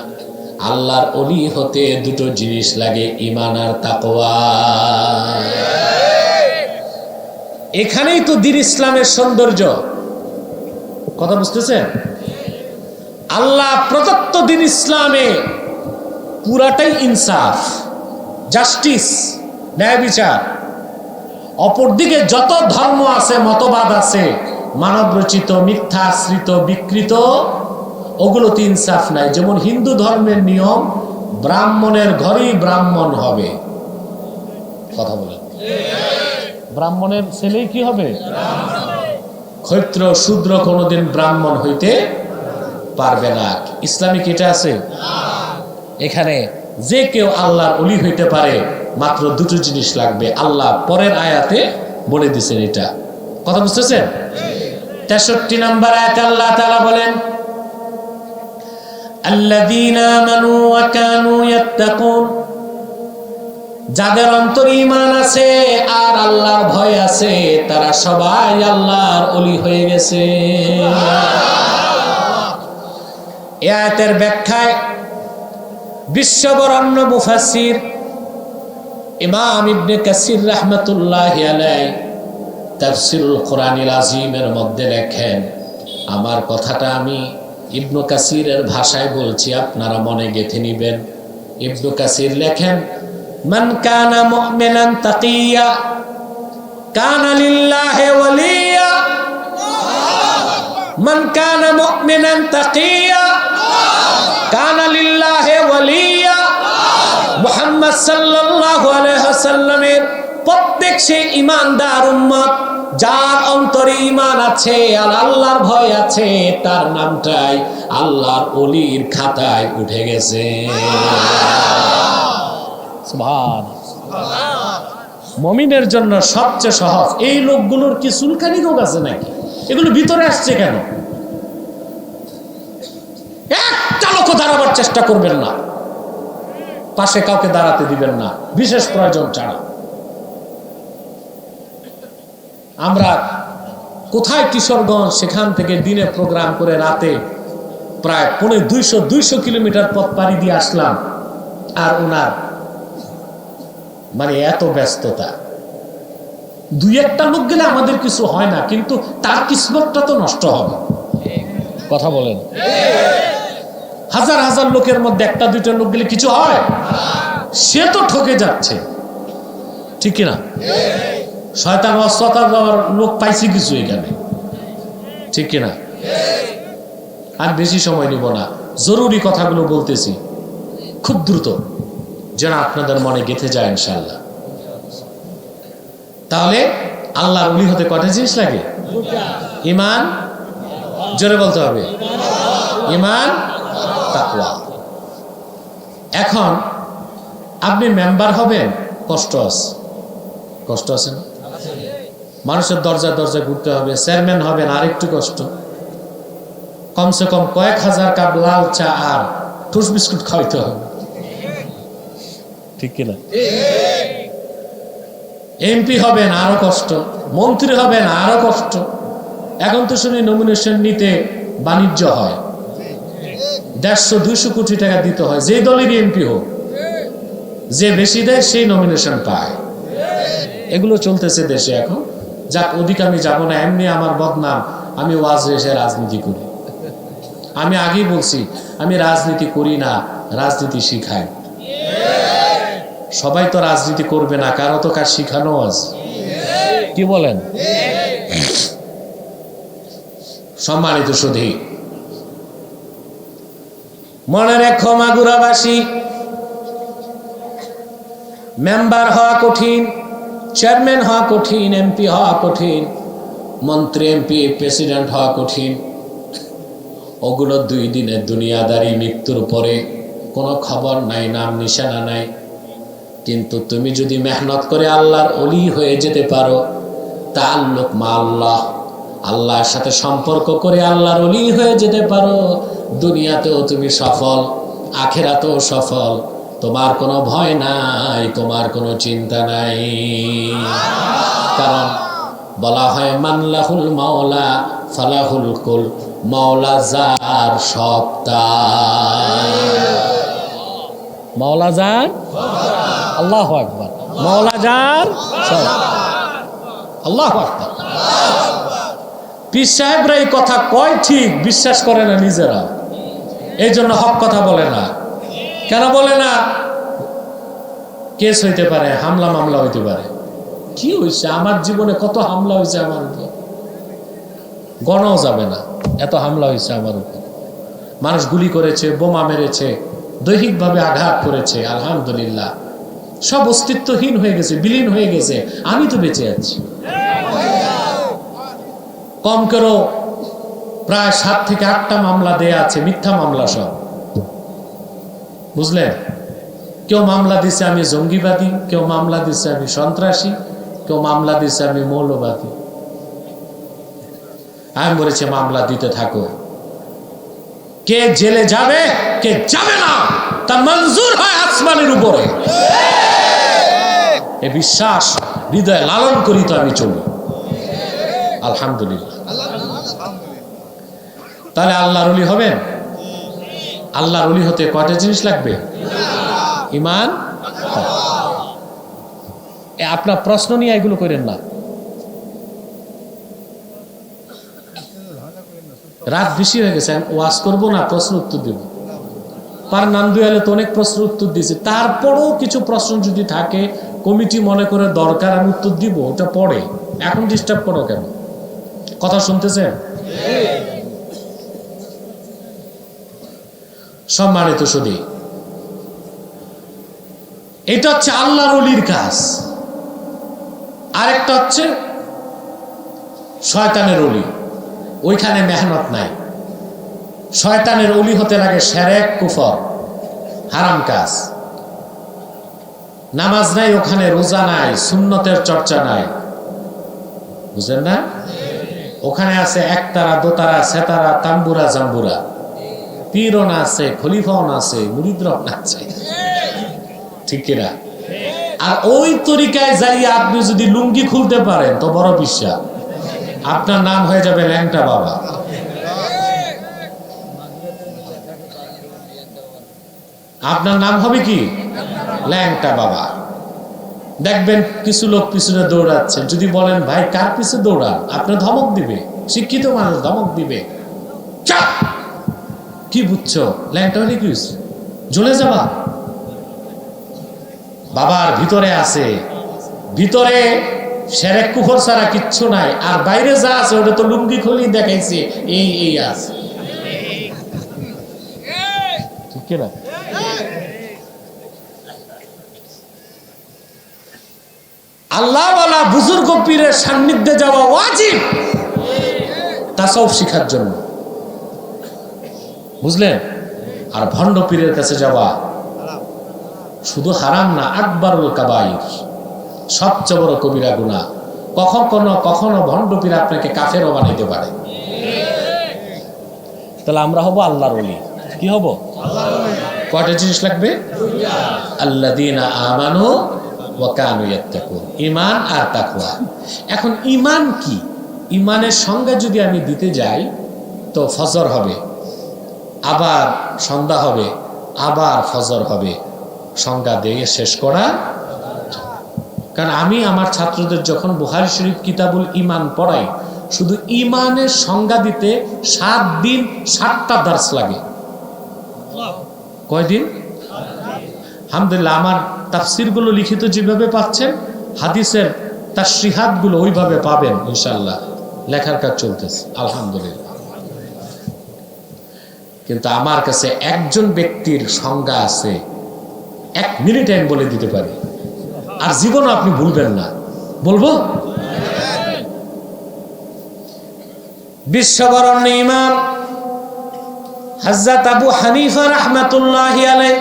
আল্লাহর ওলি হতে দুটো জিনিস লাগে, ঈমান আর তাকওয়া। এখানেই তো দ্বীন ইসলামের সৌন্দর্য। কথা বুঝতেছেন? আল্লাহ প্রদত্ত দ্বীন ইসলামে পুরাটাই ইনসাফ, জাস্টিস, ন্যায় বিচার। অপরদিকে যত ধর্ম আছে, মতবাদ আছে, মানব রচিত, মিথ্যা আশ্রিত, বিকৃত, ওগুলোতে ইনসাফ নাই। যেমন হিন্দু ধর্মের নিয়ম, ব্রাহ্মণের ঘরেই ব্রাহ্মণ হবে। কথা বলেন, ব্রাহ্মণের ছেলেই কি হবে? ক্ষত্র শূদ্র কোনোদিন ব্রাহ্মণ হইতে পারবে না। ইসলামিক এটা আছে। এখানে যে কেউ আল্লাহর ওলি হইতে পারে, মাত্র দুটো জিনিস লাগবে। আল্লাহ পরের আয়াতে বলে দিয়েছেন এটা। কথা বুঝতেছেন? 63 নম্বর আয়াতে আল্লাহ তাআলা বলেন, আল্লাযীনা আমানু ওয়া কানু ইয়াত্তাকুন, যাদের অন্তরে ঈমান আছে আর আল্লাহর ভয় আছে, তারা সবাই আল্লাহর ওলি হয়ে গেছে। এই আয়াতের ব্যাখ্যায় বিশ্ববরণ্য মুফাসসির ইমাম ইবনে কাসির রাহমাতুল্লাহি আলাইহি তাফসীরুল কোরআনিল আযীমের মধ্যে লেখেন, আমার কথাটা আমি ইবনে কাসিরের ভাষায় বলছি, আপনারা মনে গেঁথে নেবেন। ইবনে কাসির লেখেন, মান কানা মুমিনান তাকিয়া কানা লিল্লাহি ওয়ালিয়া, মান কানা মুমিনান তাকিয়া কানা লিল্লাহি ওয়ালিয়া। মুহাম্মদ সাল্লাল্লাহু আলাইহি ওয়াসাল্লামের প্রত্যেক সেই ঈমানদার উম্মত যার অন্তরে ঈমান আছে আর আল্লাহর ভয় আছে, তার নামটাই আল্লাহর ওলির খাতায় উঠে গেছে। মুমিনের জন্য সবচেয়ে সহজ। এই লোকগুলোর কি চুলকানি রোগ আছে নাকি? এগুলো ভিতরে আসছে কেন? একটা লোক দাঁড়াবার চেষ্টা করবেন না, পাশে কাউকে দাঁড়াতে দিবেন না, বিশেষ প্রয়োজন ছাড়া। আমরা কোথায় কিশোরগঞ্জ, সেখান থেকে দিনে প্রোগ্রাম করে রাতে প্রায় 200 কিলোমিটার পথ পাড়ি দিয়ে আসলাম। আর ওনার মানে এত ব্যস্ততা, দুই একটা লোক গেলে আমাদের কিছু হয় না, কিন্তু তার কিসমতটা তো নষ্ট হবে। কথা বলেন, হাজার হাজার লোকের মধ্যে একটা দুইটা লোক গেলে কিছু হয়? সে তো ঠকে যাচ্ছে, ঠিক কিনা? শয়তান অস্ত্রতা দেওয়ার লোক পাইছি কিছু এখানে, ঠিক কিনা? আর বেশি সময় নিব না, জরুরি কথাগুলো বলতেছি খুব দ্রুত, যেন আপনাদের মনে গেঁথে যায় ইনশাআল্লাহ। তাহলে আল্লাহর ওলি হতে কয়টা জিনিস লাগে? ঈমান, জোরে বলতে হবে, ঈমান, তাকওয়া। এখন আপনি মেম্বার হবেন, কষ্ট আছে, কষ্ট আছে না? মানুষের দরজা দরজা ঘুরতে হবে। চেয়ারম্যান হবেন, আরেকটু কষ্ট। কমসে কম কয়েক হাজার কাপ লাল চা আর টুস বিস্কুট খাওয়াইতে হবে, ঠিক কিনা? এমপি হবেন আরো কষ্ট, মন্ত্রী হবেন আরো কষ্ট। এখন তো শুনি নমিনেশন নিতে বাণিজ্য হয়, 150-200 কোটি টাকা দিতে হয়। যে দলেরই এমপি হোক, যে বেশি দেয় সেই নমিনেশন পায়। এগুলো চলতেছে দেশে এখন। যাক, ওদিকে আমি যাবো না, এমনি আমার বদনাম, আমি ওয়াজে এসে রাজনীতি করি। আমি আগেই বলছি, আমি রাজনীতি করি না, রাজনীতি শিখাই। সবাই তো রাজনীতি করবে না, কারো তো কাজ শিখানো আছে, কি বলেন? সম্মানিত সুধী, মনে রেখো মাগুরাবাসী, মেম্বার হওয়া কঠিন, চেয়ারম্যান হওয়া কঠিন, এমপি হওয়া কঠিন, মন্ত্রী, এমপি, প্রেসিডেন্ট হওয়া কঠিন। ওগুলো 2 দিনের দুনিয়াদারি, মৃত্যুর পরে কোনো খবর নাই, নাম নিশানা নাই। কিন্তু তুমি যদি মেহনত করে আল্লাহর ওলি হয়ে যেতে পারো, তাআল্লুক মা আল্লাহ, আল্লাহর সাথে সম্পর্ক করে আল্লাহর ওলি হয়ে যেতে পারো, দুনিয়াতেও তুমি সফল, আখিরাতেও সফল। তোমার কোনো ভয় নাই, তোমার কোনো চিন্তা নাই। কারণ বলা হয় মানলাহুল মাওলা ফালাহুল কুল, মাওলা যার সত্তা, মাওলা যার, আল্লাহু আকবার, মাওলা যার সত্তা, আল্লাহু আকবার। পীর সাহেবরা এই কথা কয় ঠিক, বিশ্বাস করে না নিজেরা, এই জন্য হক কথা বলে না। কেন বলে না? কেস হইতে পারে, হামলা মামলা হইতে পারে। কি হয়েছে? আমার জীবনে কত হামলা হয়েছে আমার উপর, গণাও যাবে না, এত হামলা হয়েছে আমার উপর। মানুষ গুলি করেছে, বোমা মেরেছে, দৈহিকভাবে আঘাত করেছে। আলহামদুলিল্লাহ, সব অস্তিত্বহীন হয়ে গেছে, বিলীন হয়ে গেছে। আমি তো বেঁচে আছি। কম করেও প্রায় 7 থেকে 8টা মামলা দেয়া আছে, মিথ্যা মামলা সব, বুঝলেন? কেউ মামলা দিছে আমি জঙ্গিবাদী, কেউ মামলা দিছে আমি সন্ত্রাসী, কেউ মামলা দিছে আমি মৌলবাদী। আমি বলেছি মামলা দিতে থাকো, কে জেলে যাবে কে যাবে না তা মঞ্জুর হয় আসমানের উপরে। এই বিশ্বাস হৃদয়ে লালন করি তো আমি চলি, আলহামদুলিল্লাহ। তাহলে আল্লাহর ওলি হবেন? আল্লাহর ওলি হতে কয়টা জিনিস লাগবে? ঈমান। আপনার প্রশ্ন নিয়ে এগুলো করেন না। রাত বেশি হয়ে গেছে, ওয়াজ করবো না, প্রশ্ন উত্তর দিব। পার নান্দুয়ালে তো অনেক প্রশ্ন উত্তর দিয়েছে, তারপরেও কিছু প্রশ্ন যদি থাকে কমিটি মনে করে দরকার, আমি উত্তর দিব, ওটা পরে। এখন ডিস্টার্ব করো কেন? কথা শুনতেছেন? সম্মানিত সুধী, এটা হচ্ছে আল্লাহর ওলির কাজ। আরেকটা হচ্ছে শয়তানের ওলি, ওইখানে মেহনত নাই। শয়তানের ওলি হতে লাগে শিরক, কুফর, হারাম কাজ। নামাজ নাই ওখানে, রোজা নাই, সুন্নতের চর্চা নাই, বুঝলেন না? ওখানে আছে একতারা, দোতারা, সেতারা, তাম্বুরা, জাম্বুরা, পীরন আছে, খলিফাও আছে, মুরিদরন আছে, ঠিক কিনা? আর ওই তরিকায় যাই আপনি যদি লুঙ্গি খুলতে পারেন তো বড় বিশ্বাস, আপনার নাম হয়ে যাবে ল্যাংটা বাবা। আপনার নাম হবে কি? ল্যাংটা বাবা। দেখবেন কিছু লোক পিছনে দৌড়াচ্ছে, যদি বলেন ভাই কার পিছনে দৌড়ান, আপনার ধমক দিবে, শিক্ষিত মানুষ ধমক দিবে, কি বুঝছো ল্যাংটা হলে কি জ্বলে যাবা? বাবার ভিতরে আছে, ভিতরে শিরক কুফর ছাড়া কিচ্ছু নাই, আর বাইরে যা আছে ওটা তো লুঙ্গি খুলি দেখাইছে, এই আছে, ঠিক কিনা? আল্লাহ ওয়ালা বুজুর্গ পীরের সান্নিধ্যে যাওয়া ওয়াজিব তাসাউফ শিখার জন্য, বুঝলেন? আর ভণ্ড পীরের কাছে যাওয়া শুধু হারাম না, আকবারুল কাবাইর, সবচেয়ে বড় কবিরা গুনাহ। কখনো ভণ্ড পীর আপনাকে কাফেরও বানাইতে পারে। তাহলে আমরা হব আল্লাহর ওলি। কি হব? কয়টা জিনিস লাগবে? আল্লাযীনা আমানু ওয়া কানু ইয়াত্তাকুন, ঈমান আর তাকওয়া। এখন ঈমান কি? ঈমানের সংজ্ঞা যদি আমি দিতে যাই তো ফজর হবে, আবার সন্ধ্যা হবে, আবার ফজর হবে, সংজ্ঞা দিয়ে শেষ করা। কারণ আমি আমার ছাত্রদের যখন বুখারী শরীফ কিতাবুল ঈমান পড়াই, শুধু ঈমানের সংজ্ঞা দিতে 7 দিন 7টা দার্স লাগে। কয়দিন? আলহামদুলিল্লাহ, আমার তাফসিরগুলো লিখিত যেভাবে পাচ্ছেন, হাদিসের তাশরিহাতগুলো ওইভাবে পাবেন ইনশাআল্লাহ। লেখার কাজ চলতেছে আলহামদুলিল্লাহ। কিন্তু আমার কাছে একজন ব্যক্তির সংজ্ঞা আছে, 1 মিনিটে আমি বলে দিতে পারি, আর জীবনও আপনি ভুলবেন না। বলবো? বিশ্ববরণ্য ইমাম হযরত আবু হানিফা রাহমাতুল্লাহি আলাইহি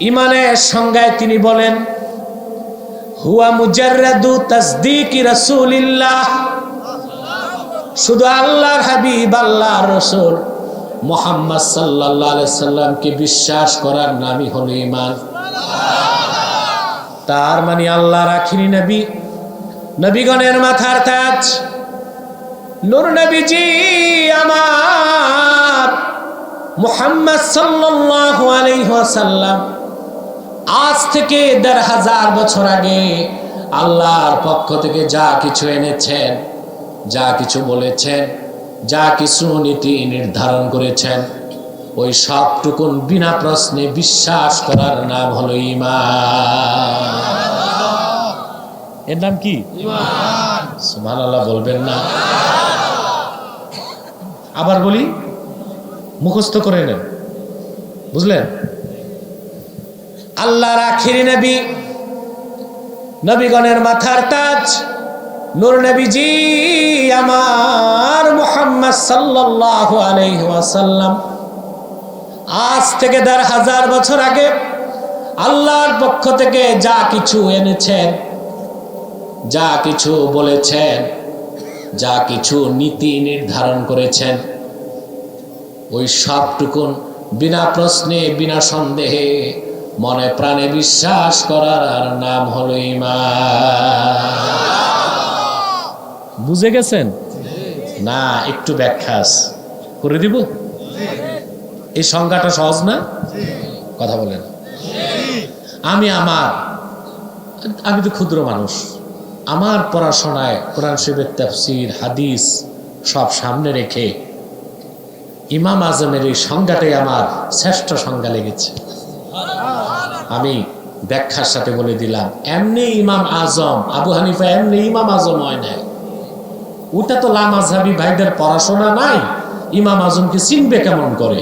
ঈমানের সংজ্ঞায় তিনি বলেন, হুয়া মুজাররাদু তাসদীকি রাসূলিল্লাহ, শুধু আল্লাহর হাবিব আল্লাহর রাসূল মুহাম্মদ সাল্লাল্লাহু আলাইহি সাল্লামকে বিশ্বাস করার নামই হলো ঈমান। তার মানে আল্লাহর আখিরি নবী, নবীগণের মাথার তাজ নূর নবীজি আমার মুহাম্মদ সাল্লাল্লাহু আলাইহি ওয়াসাল্লাম আজ থেকে ১৫০০ বছর আগে আল্লাহর পক্ষ থেকে যা কিছু এনেছেন, যা কিছু বলেছেন, যা কিছু নীতি নির্ধারণ করেছেন, ওই সবটুকুন বিনা প্রশ্নে বিশ্বাস করার নাম হলো ঈমান। এর নাম কি? ঈমান। সুবহানাল্লাহ বলবেন না? আবার বলি, মুখস্থ করে নেন, বুঝলেন? আল্লাহর আখিরি নবী, নবীগণের মাথার তাজ নূর নবীজি আমার মুহাম্মদ সাল্লাল্লাহু আলাইহি ওয়াসাল্লাম আজ থেকে ১৫০০ বছর আগে আল্লাহর পক্ষ থেকে যা কিছু এনেছেন, যা কিছু বলেছেন, যা কিছু নীতি নির্ধারণ করেছেন, ওই সবটুকুন বিনা প্রশ্নে বিনা সন্দেহে মনে প্রাণে বিশ্বাস করার নাম হলো ঈমান। বুঝে গেছেন না? একটু ব্যাখ্যা করে দিব। এই সংজ্ঞাটা সহজ না? কথা বলেন। আমি তো ক্ষুদ্র মানুষ, আমার পড়াশোনায় কোরআন শরীফের তাফসীর, হাদিস সব সামনে রেখে ইমাম আজমের এই সংজ্ঞাটাই আমার শ্রেষ্ঠ সংজ্ঞা লেগেছে। আমি ব্যাখ্যার সাথে বলে দিলাম, এমনি ইমাম আজম আবু হানিফা এমনি ইমাম আজম হয় নাই। ওটা তো লামাযহাবী ভাইদের পড়াশোনা নাই, ইমাম আজমকে চিনবে কেমন করে?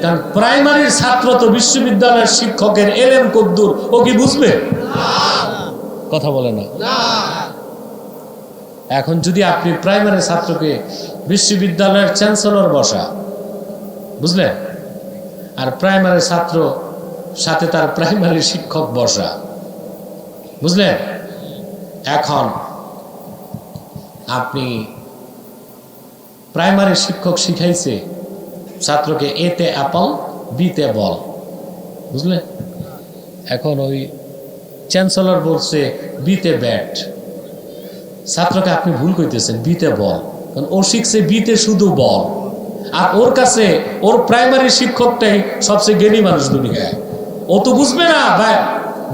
কারণ প্রাইমারির ছাত্র তো বিশ্ববিদ্যালয়ের শিক্ষকের এলেম কদ্দুর, ও কি বুঝবে? কথা বলে না। এখন যদি আপনি প্রাইমারি ছাত্রকে বিশ্ববিদ্যালয়ের চ্যান্সেলর বসা, বুঝলেন, আর প্রাইমারি ছাত্র সাথে তার প্রাইমারি শিক্ষক বসা, বুঝলেন? এখন আপনি প্রাইমারি শিক্ষক শিখাইছে ছাত্রকে এতে অ্যাপল, বিতে বল, বুঝলেন? এখন ওই চ্যান্সেলর বলছে বিতে ব্যাট, ছাত্রকে আপনি ভুল কইতেছেন, বিতে বল, কারণ ও শিখছে বিতে শুধু বল, আর ওর কাছে ওর প্রাইমারি শিক্ষকটাই সবচেয়ে জ্ঞানী মানুষ দুনিয়ায়। ও তো বুঝবে না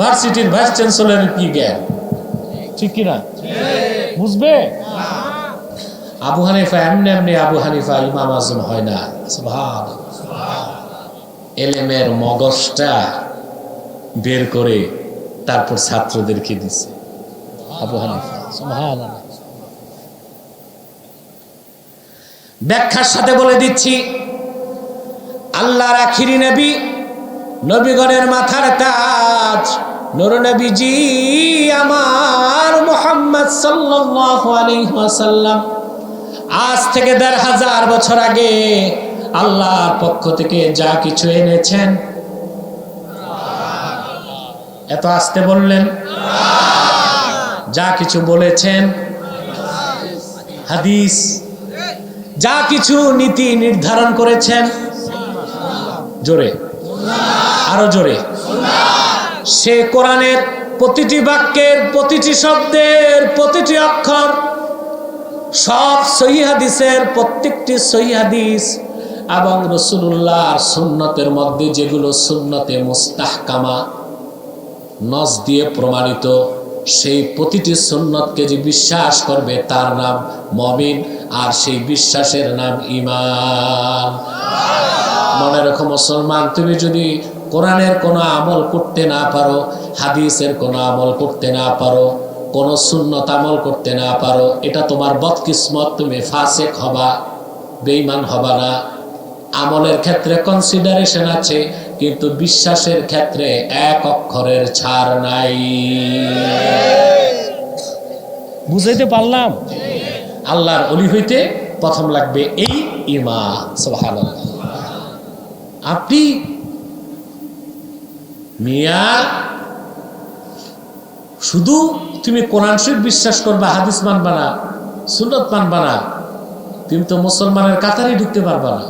ভার্সিটির ভাইস চ্যান্সেলরের কি জ্ঞান, ঠিক কিনা? বুঝবে? আবু হানিফা এমনি এমনি আবু হানিফা ইমাম আজম হয় না। সুবহানাল্লাহ। এলেমের মগজটা বের করে তারপর ছাত্রদেরকে দিছে আবু হানিফা। সুবহানাল্লাহ। ব্যাখ্যার সাথে বলে দিচ্ছি, আল্লাহর আখিরি নবী, নবীগণের মাথার তাজ নূর নবীজি আমার মুহাম্মদ সাল্লাল্লাহু আলাইহি ওয়াসাল্লাম আজ থেকে ১৫০০ বছর আগে আল্লাহর পক্ষ থেকে যা কিছু এনেছেন, এত আস্তে বললেন, যা কিছু বলেছেন, হাদিস, যা কিছু নীতি নির্ধারণ করেছেন, জোরে, আরো জোরে, সে কোরআনের প্রতিটি বাক্যের, প্রতিটি শব্দের, প্রতিটি অক্ষর, সব সহিহ হাদিসের প্রত্যেকটি সহিহ হাদিস এবং রাসূলুল্লাহর সুন্নতের মধ্যে যেগুলো সুন্নতে মুস্তাহকামা, নস দিয়ে প্রমাণিত, সেই প্রতিটি সুন্নতকে যে বিশ্বাস করবে তার নাম মুমিন, আর সেই বিশ্বাসের নাম ঈমান। মনে রাখো মুসলমান, তুমি যদি কোরআনের কোনো আমল করতে না পারো, হাদিসের কোনো আমল করতে না পারো, কোনো সুন্নত আমল করতে না পারো, এটা তোমার বদকিসমত, তুমি ফাসিক হবা, বেঈমান হবা না। আমলের ক্ষেত্রে কনসিডারেশন আছে, কিন্তু বিশ্বাসের ক্ষেত্রে এক অক্ষরের ছাড় নাই। বুঝাইতে পারলাম? আল্লাহর ওলি হইতে প্রথম লাগবে এই ঈমান। সুবহানাল্লাহ। আপনি মিয়া শুধু তুমি কোরআন শরীফ বিশ্বাস করবা, হাদিস মানবা না, সুন্নত মানবা না, তুমি তো মুসলমানের কাতারে ঢুকতে পারবা না।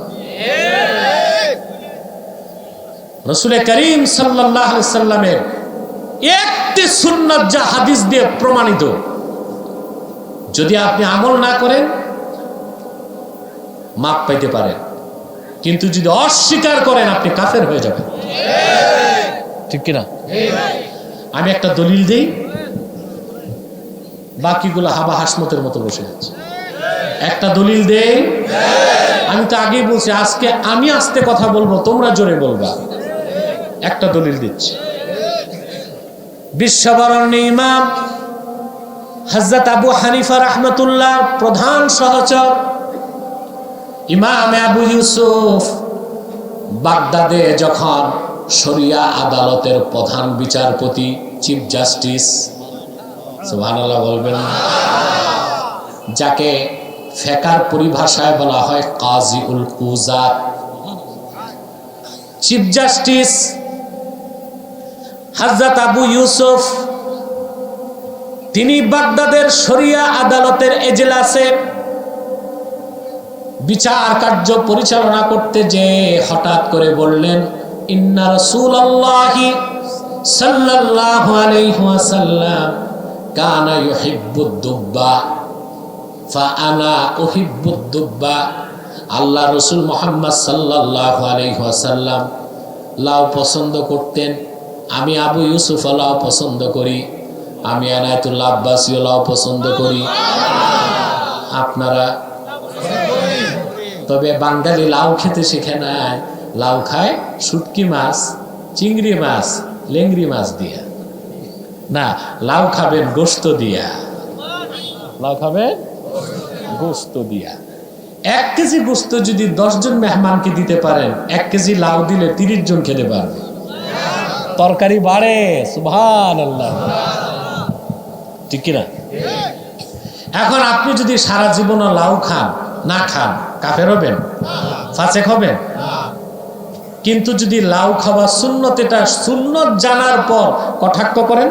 রাসূল করিম সাল্লাল্লাহু আলাইহি সাল্লামের একটি সুন্নাত যা হাদিস দিয়ে প্রমাণিত, যদি আপনি আমল না করেন মাপ পাইতে পারেন, কিন্তু যদি অস্বীকার করেন আপনি কাফের হয়ে যাবেন। ঠিক কিনা? আমি একটা দলিল দেই, বাকিগুলো হাবা হাসমতের মতো বসে আছে। একটা দলিল দেই, আমি তো আগেই বলছি, আজকে আমি আস্তে কথা বলবো, তোমরা জোরে বলবা। একটা দলিল দিচ্ছি। বিশ্ববরণ্য ইমাম হযরত আবু হানিফা রাহমাতুল্লাহ প্রধান সহচর ইমাম আবু ইউসুফ বাগদাদে যখন শরিয়া আদালতের প্রধান বিচারপতি, চিফ জাস্টিস, সুবহানাল্লাহ বলবেন, যাকে ফিকহের পরিভাষায় বলা হয় কাজীউল কুযাত, চিফ জাস্টিস হযরত আবু ইউসুফ, তিনি বাগদাদের শরিয়া আদালতের এজলাসে বিচার কার্য পরিচালনা করতে যে হঠাৎ করে বললেন, ইন্না রাসূলুল্লাহি সাল্লাল্লাহু আলাইহি ওয়াসাল্লাম কানা ইউহিব্বুদ দুব্বা ফা আনা উহিব্বুদ দুব্বা। আল্লাহ রাসূল মুহাম্মদ সাল্লাল্লাহু আলাইহি ওয়াসাল্লাম লাউ পছন্দ করতেন, আমি আবু ইউসুফ লাউ পছন্দ করি, আমি আনায়াতুল্লাহ আব্বাসীও লাউ পছন্দ করি। আপনারা তবে বাঙালি লাউ খেতে শিখে নাই, লাউ খায় শুটকি মাছ, চিংড়ি মাছ, লেংড়ি মাছ দিয়া না, লাউ খাবেন গোশত দিয়া। লাউ খাবেন গোশত দিয়া। 1 কেজি গোশত যদি 10 জন মেহমানকে দিতে পারেন, 1 কেজি লাউ দিলে 30 জন খেতে পারবে। তরকারি বাড়ে। সুবহানাল্লাহ। ঠিক কিনা? এখন আপনি যদি সারা জীবন লাউ খান, না খান, কাফের হবেন? ফাসিক হবেন? কিন্তু যদি লাউ খাওয়া সুন্নত, এটা সুন্নত জানার পর কটাক্ষ করেন,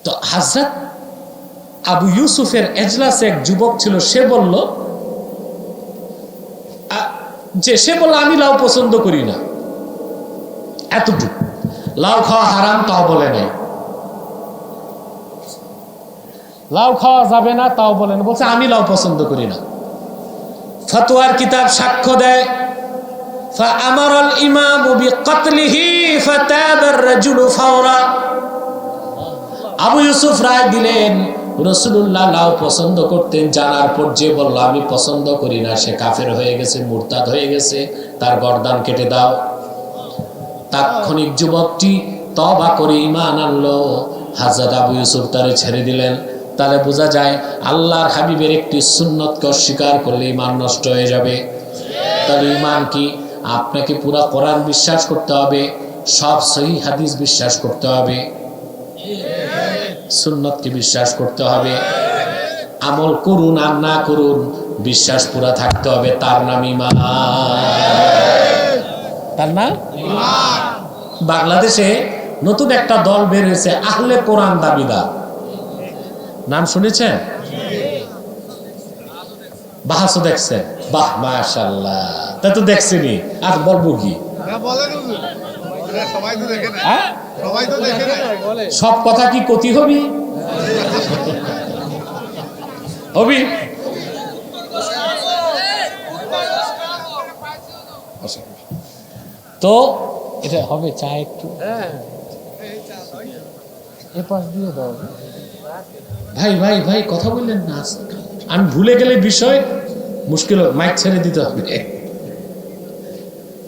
তো হযরত আবু ইউসুফের এজলাসে এক যুবক ছিল, সে বলল আমি লাউ পছন্দ করি না, এতটুকু। লাউ খাওয়া হারাম তাও বলে নাই, লাউ খাওয়া যাবে না তাও বলে না, বলছে আমি লাউ পছন্দ করি না। ফতোয়ার কিতাব সাক্ষ্য দেয়, ফাআমারাল ইমামু বিকাতলিহি ফাতাবার রাজুলু ফাওরা। আবু ইউসুফ রায় দিলেন, রাসূলুল্লাহ লাউ পছন্দ করতেন, জানার পর যে বলল আমি পছন্দ করি না, সে কাফের হয়ে গেছে, মুরতাদ হয়ে গেছে, তার গর্দান কেটে দাও। তাৎক্ষণিক যুবকটি তওবা করে ঈমান আনলো, হযরত আবু ইউসুফ তারে ছেড়ে দিলেন। তাহলে বোঝা যায় আল্লাহর হাবিবের একটি সুন্নতকে অস্বীকার করলে ঈমান নষ্ট হয়ে যাবে। তাহলে ঈমান কি? আপনাকে পুরা কোরআন বিশ্বাস করতে হবে, সব সহিহ হাদিস বিশ্বাস করতে হবে, সুন্নতকে বিশ্বাস করতে হবে। আমল করুন আর না করুন, বিশ্বাস পুরা থাকতে হবে, তার নাম ঈমান। তার নাম ঈমান। বাংলাদেশে নতুন একটা দল বের হয়েছে, আহলে কোরআন দাবিদার। নাম শুনেছেন? বাহাসও দেখছেন? বাহ, মাশাআল্লাহ। তা তো দেখছেনই, আর বলবো কি? সব কথা কি কতি হবি হবি? তো এটা হবে, চা একটু ভাই ভাই ভাই কথা বললেন না, আমি ভুলে গেলে বিষয় মুশকিল, মাইক ছেড়ে দিতে হবে।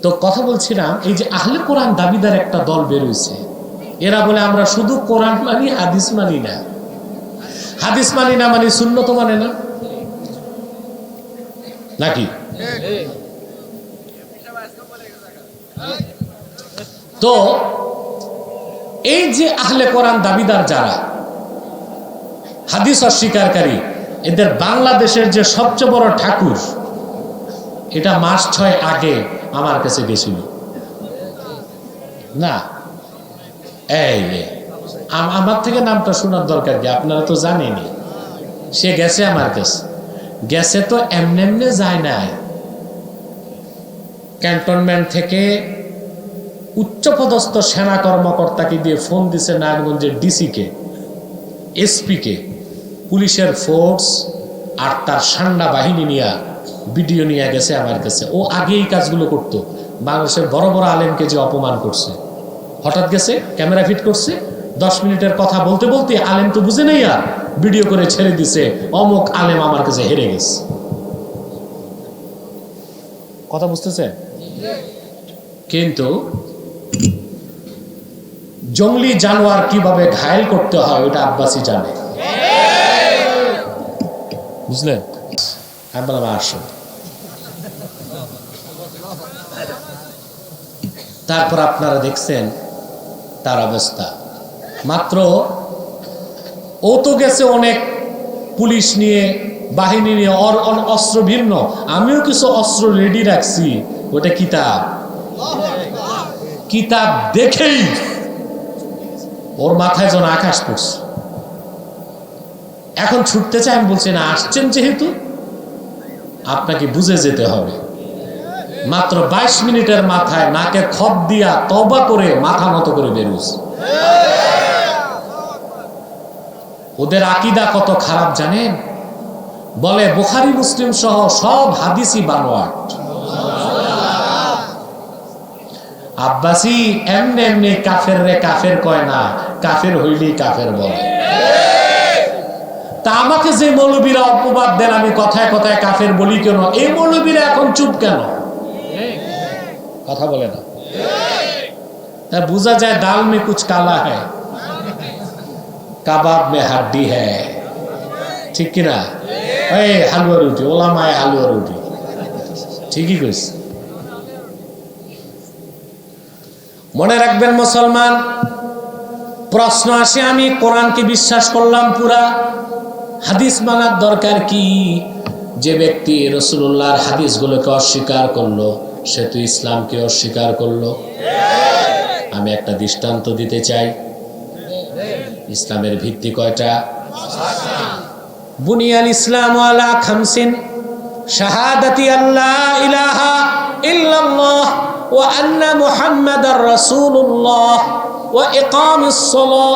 তো কথা বলছিলাম, এই যে আহলে কোরআন দাবিদার একটা দল বের হইছে, এরা বলে আমরা শুধু কোরআন মানি, হাদিস মানি না। হাদিস মানি না মানে সুন্নত মানে না নাকি? তো এই যে আহলে কোরআন দাবিদার যারা, হাদিস অস্বীকারী, এদের বাংলাদেশের যে সবচেয়ে বড় ঠাকুর, এটা মাস 6 আগে আমার কাছে গেছিল না। এই আমার থেকে নামটা শোনার দরকার কি? আপনারা তো জানেনই। সে গেছে আমার কাছে, গেছে তো এমনি এমনি যায় নাই। ক্যান্টনমেন্ট থেকে উচ্চপদস্থ সেনা কর্মকর্তাকে দিয়ে ফোন দিছে নারায়ণগঞ্জের ডিসিকে, এসপিকে, পুলিশের ফোর্স আর তার সান্ডা বাহিনী নিয়ে ভিডিও নিয়ে গেছে আমার কাছে। ও আগে এই কাজগুলো করতো। বাংলাদেশের বড় বড় আলেমকে যে অপমান করছে, হঠাৎ গেছে ক্যামেরা ফিট করছে, 10 মিনিটের কথা বলতে বলতে আলেম তো বুঝে নেই, আর ভিডিও করে ছেড়ে দিছে, অমুক আলেম আমার কাছে হেরে গেছে। কথা বুঝতেছে? কিন্তু জঙ্গলি জানোয়ার কিভাবে ঘায়েল করতে হয় ওটা আব্বাসি জানে, বুঝলেন? আমি বললাম আসো। তারপর আপনারা দেখছেন তার অবস্থা। মাত্র ও তো গেছে অনেক পুলিশ নিয়ে, বাহিনী নিয়ে, অস্ত্র ভিন্ন। আমিও কিছু অস্ত্র রেডি রাখছি। ওটা কিতাব, কিতাব দেখেই ওর মাথায় যেন আকাশ পড়ছে। এখন ছুটতে চাই, আমি বলছি না, আসছেন যেহেতু আপনাকে বুঝে যেতে হবে। মাত্র 22 মিনিটের মাথায় নাকে খত দিয়া তওবা করে মাথা মতো করে বেরোছে। ওদের আকীদা কত খারাপ জানেন? বলে বুখারী মুসলিম সহ সব হাদিসই বানোয়াট। আব্বাসি এমনি এমনি কাফের রে কাফের কয় না, কাফের হইলেই কাফের বলে। তা আমাকে যে মৌলবীরা অপবাদ দেন আমি কথায় কথায় কাফের বলি কেন, এই মৌলবীরা এখন চুপ কেন? কথা বলে না। তা বুঝা যায় দাল মে কুছ কালা হ্যায়, কাবাব মে হাড্ডি হ্যায়। ঠিক কিনা? এই হালুয়া রুটি, ওলামায় হালুয়া রুটি, ঠিকই কইছে। মনে রাখবেন মুসলমান, প্রশ্ন আসে, আমি কোরআনকে বিশ্বাস করলাম পুরা, হাদিস মানার দরকার কি? যে ব্যক্তি রাসূলুল্লাহর হাদিসগুলোকে অস্বীকার করলো সে তো ইসলামকে অস্বীকার করলো। আমি একটা দৃষ্টান্ত দিতে চাই। ইসলামের ভিত্তি কয়টা? বুনিয়াল ইসলামু আলা খামসিন, শাহাদাতি আল্লা ইলাহা ইল্লাল্লাহ ওয়া আন্না মুহাম্মাদার রাসূলুল্লাহ ওয়া ইকামিস সালাহ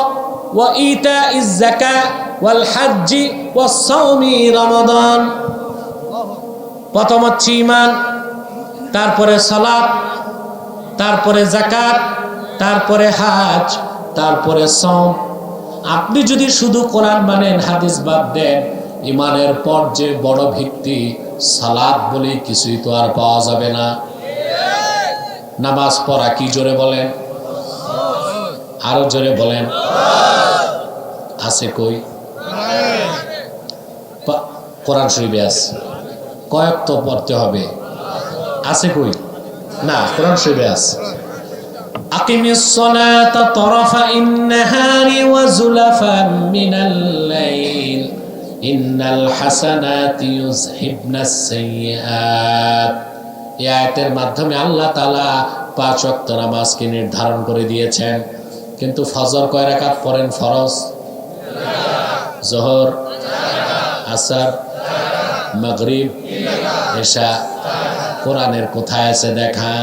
ওয়া ইতাইজ যাকাত ওয়াল হজ্জ ওয়াস সাওমি রমাদান। প্রথম হচ্ছে ঈমান, তারপরে সালাত, তারপরে যাকাত, তারপরে হজ, তারপরে সওম। আপনি যদি শুধু কোরআন মানেন, হাদিস বাদ দেন, ঈমানের পর যে বড় ভিত্তি সালাত বলে কিছুই তো আর পাওয়া যাবে না। নামাজ পড়া কি জোরে বলেন? আরো জোরে বলেন। আছে কই? কোরআন শরীফে আছে। কয়েক তো পড়তে হবে, আছে কই? না, কোরআন শরীফে আছে। আকিমিস সালাতা তারাফাইন নাহারি ওয়া যুলাফান মিনাল লাইল ইন্নাল হাসানাতি ইউযহিবনাস সাইয়্যাত। এই আয়াতের মাধ্যমে আল্লাহ তাআলা 5 ওয়াক্ত নামাজকে নির্ধারণ করে দিয়েছেন। কিন্তু ফজর কয় রাকাত পড়েন ফরজ? যোহর, আসর, মাগরিব, এশা। কোরআনের কোথায় আছে দেখা?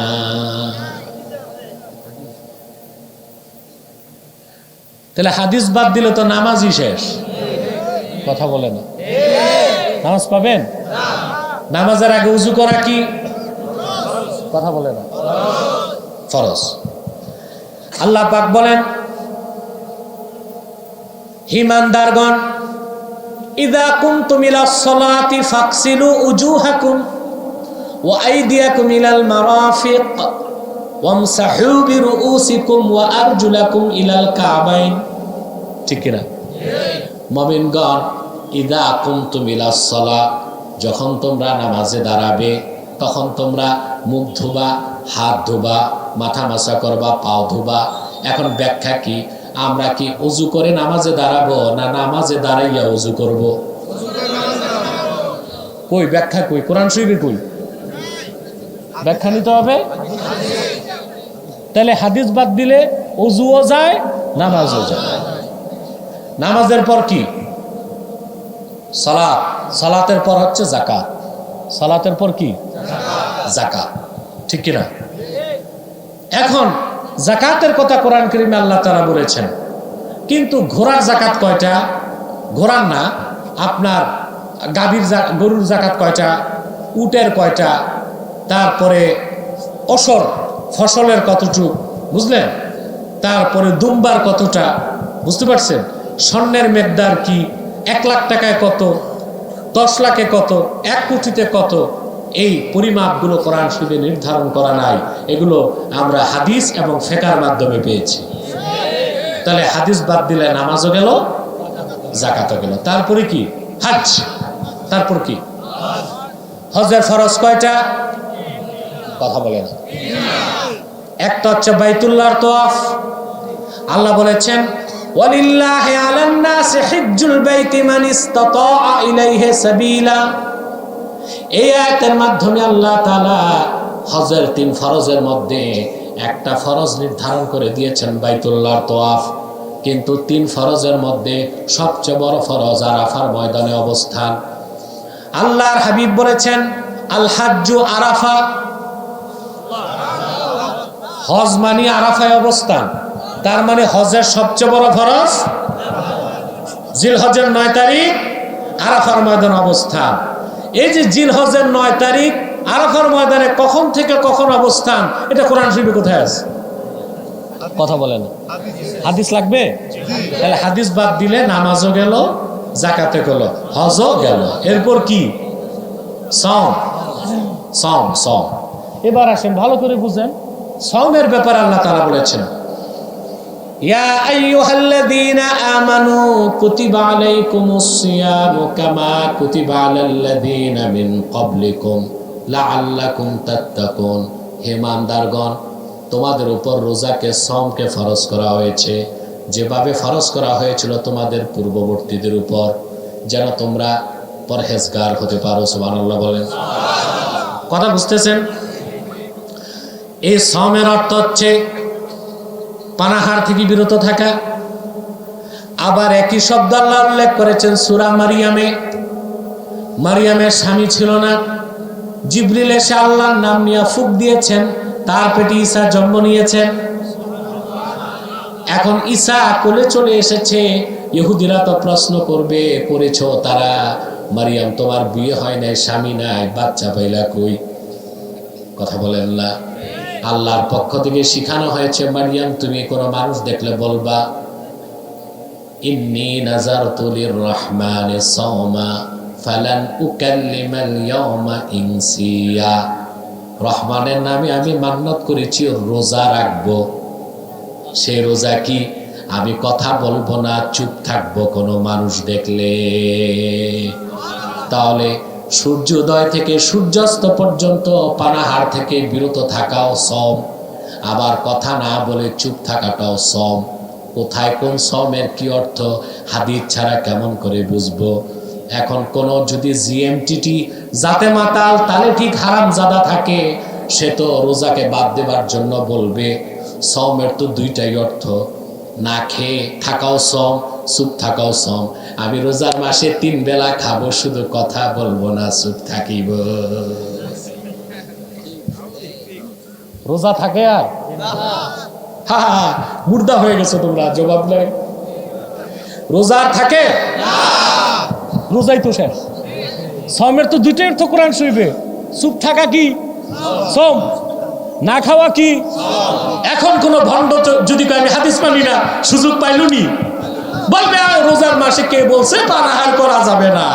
তাহলে হাদিস বাদ দিলে তো নামাজই শেষ। কথা বলে না, নামাজ পাবেন? নামাজের আগে উজু করা কি? কথা বলে না, ফরজ। আল্লাহ পাক বলেন, ঈমানদারগণ, ইযা কুনতুম ইলাস সালাতি ফাগসিলু উজুহাকুম ওয়া আইদিয়াকুম ইলাল মারাফিক ওয়ামসাহু বিরুউসিকুম ওয়া আরজুলাকুম ইলাল কাবাইন। ঠিক কিনা? মুমিনগণ, ইযা কুনতুম ইলাস সালাত, যখন তোমরা নামাজে দাঁড়াবে তখন তোমরা মুখ ধোবা, হাত ধোবা, মাথা মাসা করবা, পাও ধোবা। এখন ব্যাখ্যা কি? আমরা কি ওযু করে নামাজে দাঁড়াবো না নামাজে দাঁড়াইয়া ওযু করব? কই ব্যাখ্যা কই? কোরআন শরীফে কই? ব্যাখ্যা নিতে হবে। তাহলে হাদিস বাদ দিলে ওযুও যায়, নামাজও যায়। নামাজের পর কি? সালাত। সালাতের পর হচ্ছে যাকাত। সালাতের পর কি? যাকাত। ঠিক কিনা? এখন যাকাতের কথা কোরআন কারীমে আল্লাহ তাআলা বলেছেন, কিন্তু ঘোড়ার যাকাত কয়টা? ঘোড়ার না, আপনার গাভীর গরুর যাকাত কয়টা? উটের কয়টা? তারপরে অসর ফসলের কতটুক, বুঝলেন? তারপরে দুম্বার কতটা, বুঝতে পারছেন? স্বর্ণের মেকদার কি? 1 লাখ টাকায় কত, 10 লাখে কত, 1 কোটিতে কত? এই পরিমাপগুলো কোরআন শরীফে নির্ধারণ করা নাই। এগুলো আমরা হাদিস এবং ফিকহের মাধ্যমে পেয়েছি। তাহলে হাদিস বাদ দিলে নামাজও গেল, যাকাতও গেল। তারপরে কি? হজ। তারপর কি? হজের ফরজ কয়টা? কথা বলে না। একটা হচ্ছে বাইতুল্লাহর তওয়াফ। আল্লাহ বলেছেন, ওয়ালিল্লাহি আলান নাসি হিজ্জুল বাইতি মান ইসতাতাআ ইলাইহি সাবিলা। এই আয়াতের মাধ্যমে আল্লাহ তাআলা হজের 3 ফরজের মধ্যে একটা ফরজ নির্ধারণ করে দিয়েছেন, বাইতুল্লাহর তওয়াফ। কিন্তু 3 ফরজের মধ্যে সবচেয়ে বড় ফরজ আরাফার ময়দানে অবস্থান। আল্লাহর হাবিব বলেছেন, আল হাজ্জু আরাফা। হজ মানে আরাফায় অবস্থান। তার মানে হজের সবচেয়ে বড় ফরজ জিলহজের 9 তারিখ আরাফার ময়দানে অবস্থান। এই যে জিলহজের 9 তারিখ আরাফার ময়দানে কখন থেকে কখন অবস্থান, এটা কোরআন শরীফে কোথায় আছে? কথা বলেন। হাদিস লাগবে? তাহলে হাদিস বাদ দিলে নামাজও গেল, যাকাতে গেল, হজও গেল। এরপর কি? সওম। সওম সওম। এবার আসেন ভালো করে বুঝেন, সওমের ব্যাপারে আল্লাহ তাআলা বলেছেন, ইয়া আইয়ুহাল্লাযীনা আমানু কুতিবা আলাইকুমুস সিয়ামু কামা কুতিবা আলাল্লাযীনা মিন ক্বাবলিকুম লাআল্লাকুম তাত্তাকুন। হে ঈমানদারগণ, তোমাদের উপর রোজাকে, সওমকে ফরজ করা হয়েছে যেভাবে ফরজ করা হয়েছিল তোমাদের পূর্ববর্তীদের উপর, যেন তোমরা পরহেজগার হতে পারো। সুবহানাল্লাহ বলেন। কথা বুঝতেছেন? এই সওমের অর্থ হচ্ছে পানাহার থেকে বিরত থাকা। আবার একই শব্দ আল্লাহ উল্লেখ করেছেন সূরা মারিয়ামে। মারিয়ামের স্বামী ছিল না, জিবরিল এসে আল্লাহর নাম নিয়ে ফুঁক দিয়েছেন, তার পেটে ঈসা জন্ম নিয়েছেন। এখন ঈসা কোলে চলে এসেছে। ইহুদিরা তো প্রশ্ন করবে, করেছো তারা, মারিয়াম তোমার বিয়ে হয় নাই, স্বামী নাই, বাচ্চা পাইলা কই? কথা বলেন না। আল্লাহর পক্ষ থেকে শিখানো হয়েছে, মারিয়াম তুমি কোনো মানুষ দেখলে বলবা, ইন্নী নাযারতু লিররহমানি সাওমা ফালান উকাল্লিমাল ইয়াওমা ইনসিয়া। রহমানের নামে আমি মান্নত করেছি রোজা রাখবো। সেই রোজা কি? আমি কথা বলবো না, চুপ থাকবো কোনো মানুষ দেখলে। তাহলে সূর্যোদয় থেকে সূর্যাস্ত পর্যন্ত পানাহার থেকে বিরত থাকাও সওম, আবার কথা না বলে চুপ থাকাটাও সওম। কোথায় কোন সওমের কি অর্থ হাদিস ছাড়া কেমন করে বুঝবো? এখন কোন যদি জিএমটিটি জাতে মাতাল তাহলে ঠিক হারামজাদা থাকে, সে তো রোজাকে বাদ দেবার জন্য বলবে। সওমের তো 2টাই অর্থ, না খেয়ে থাকাও সওম, চুপ থাকাও সম। আমি রোজার মাসে 3 বেলা খাবো, শুধু কথা বলবো না, চুপ থাকিব। রোজা থাকে আর হা হা মুর্দা হয়ে গেছো তোমরা, জবাব নাই। রোজা থাকে না, রোজাই তো শেষ। সমের তো দুইটাই তো কোরআন শরীফে, চুপ থাকা কি সম, না খাওয়া কি। এখন কোন ভণ্ড যদি আমি হাদিস মানি না, সুযোগ পাইলুনি বলবে রোজার মাসে কে বলছে পানাহার করা যাবে না,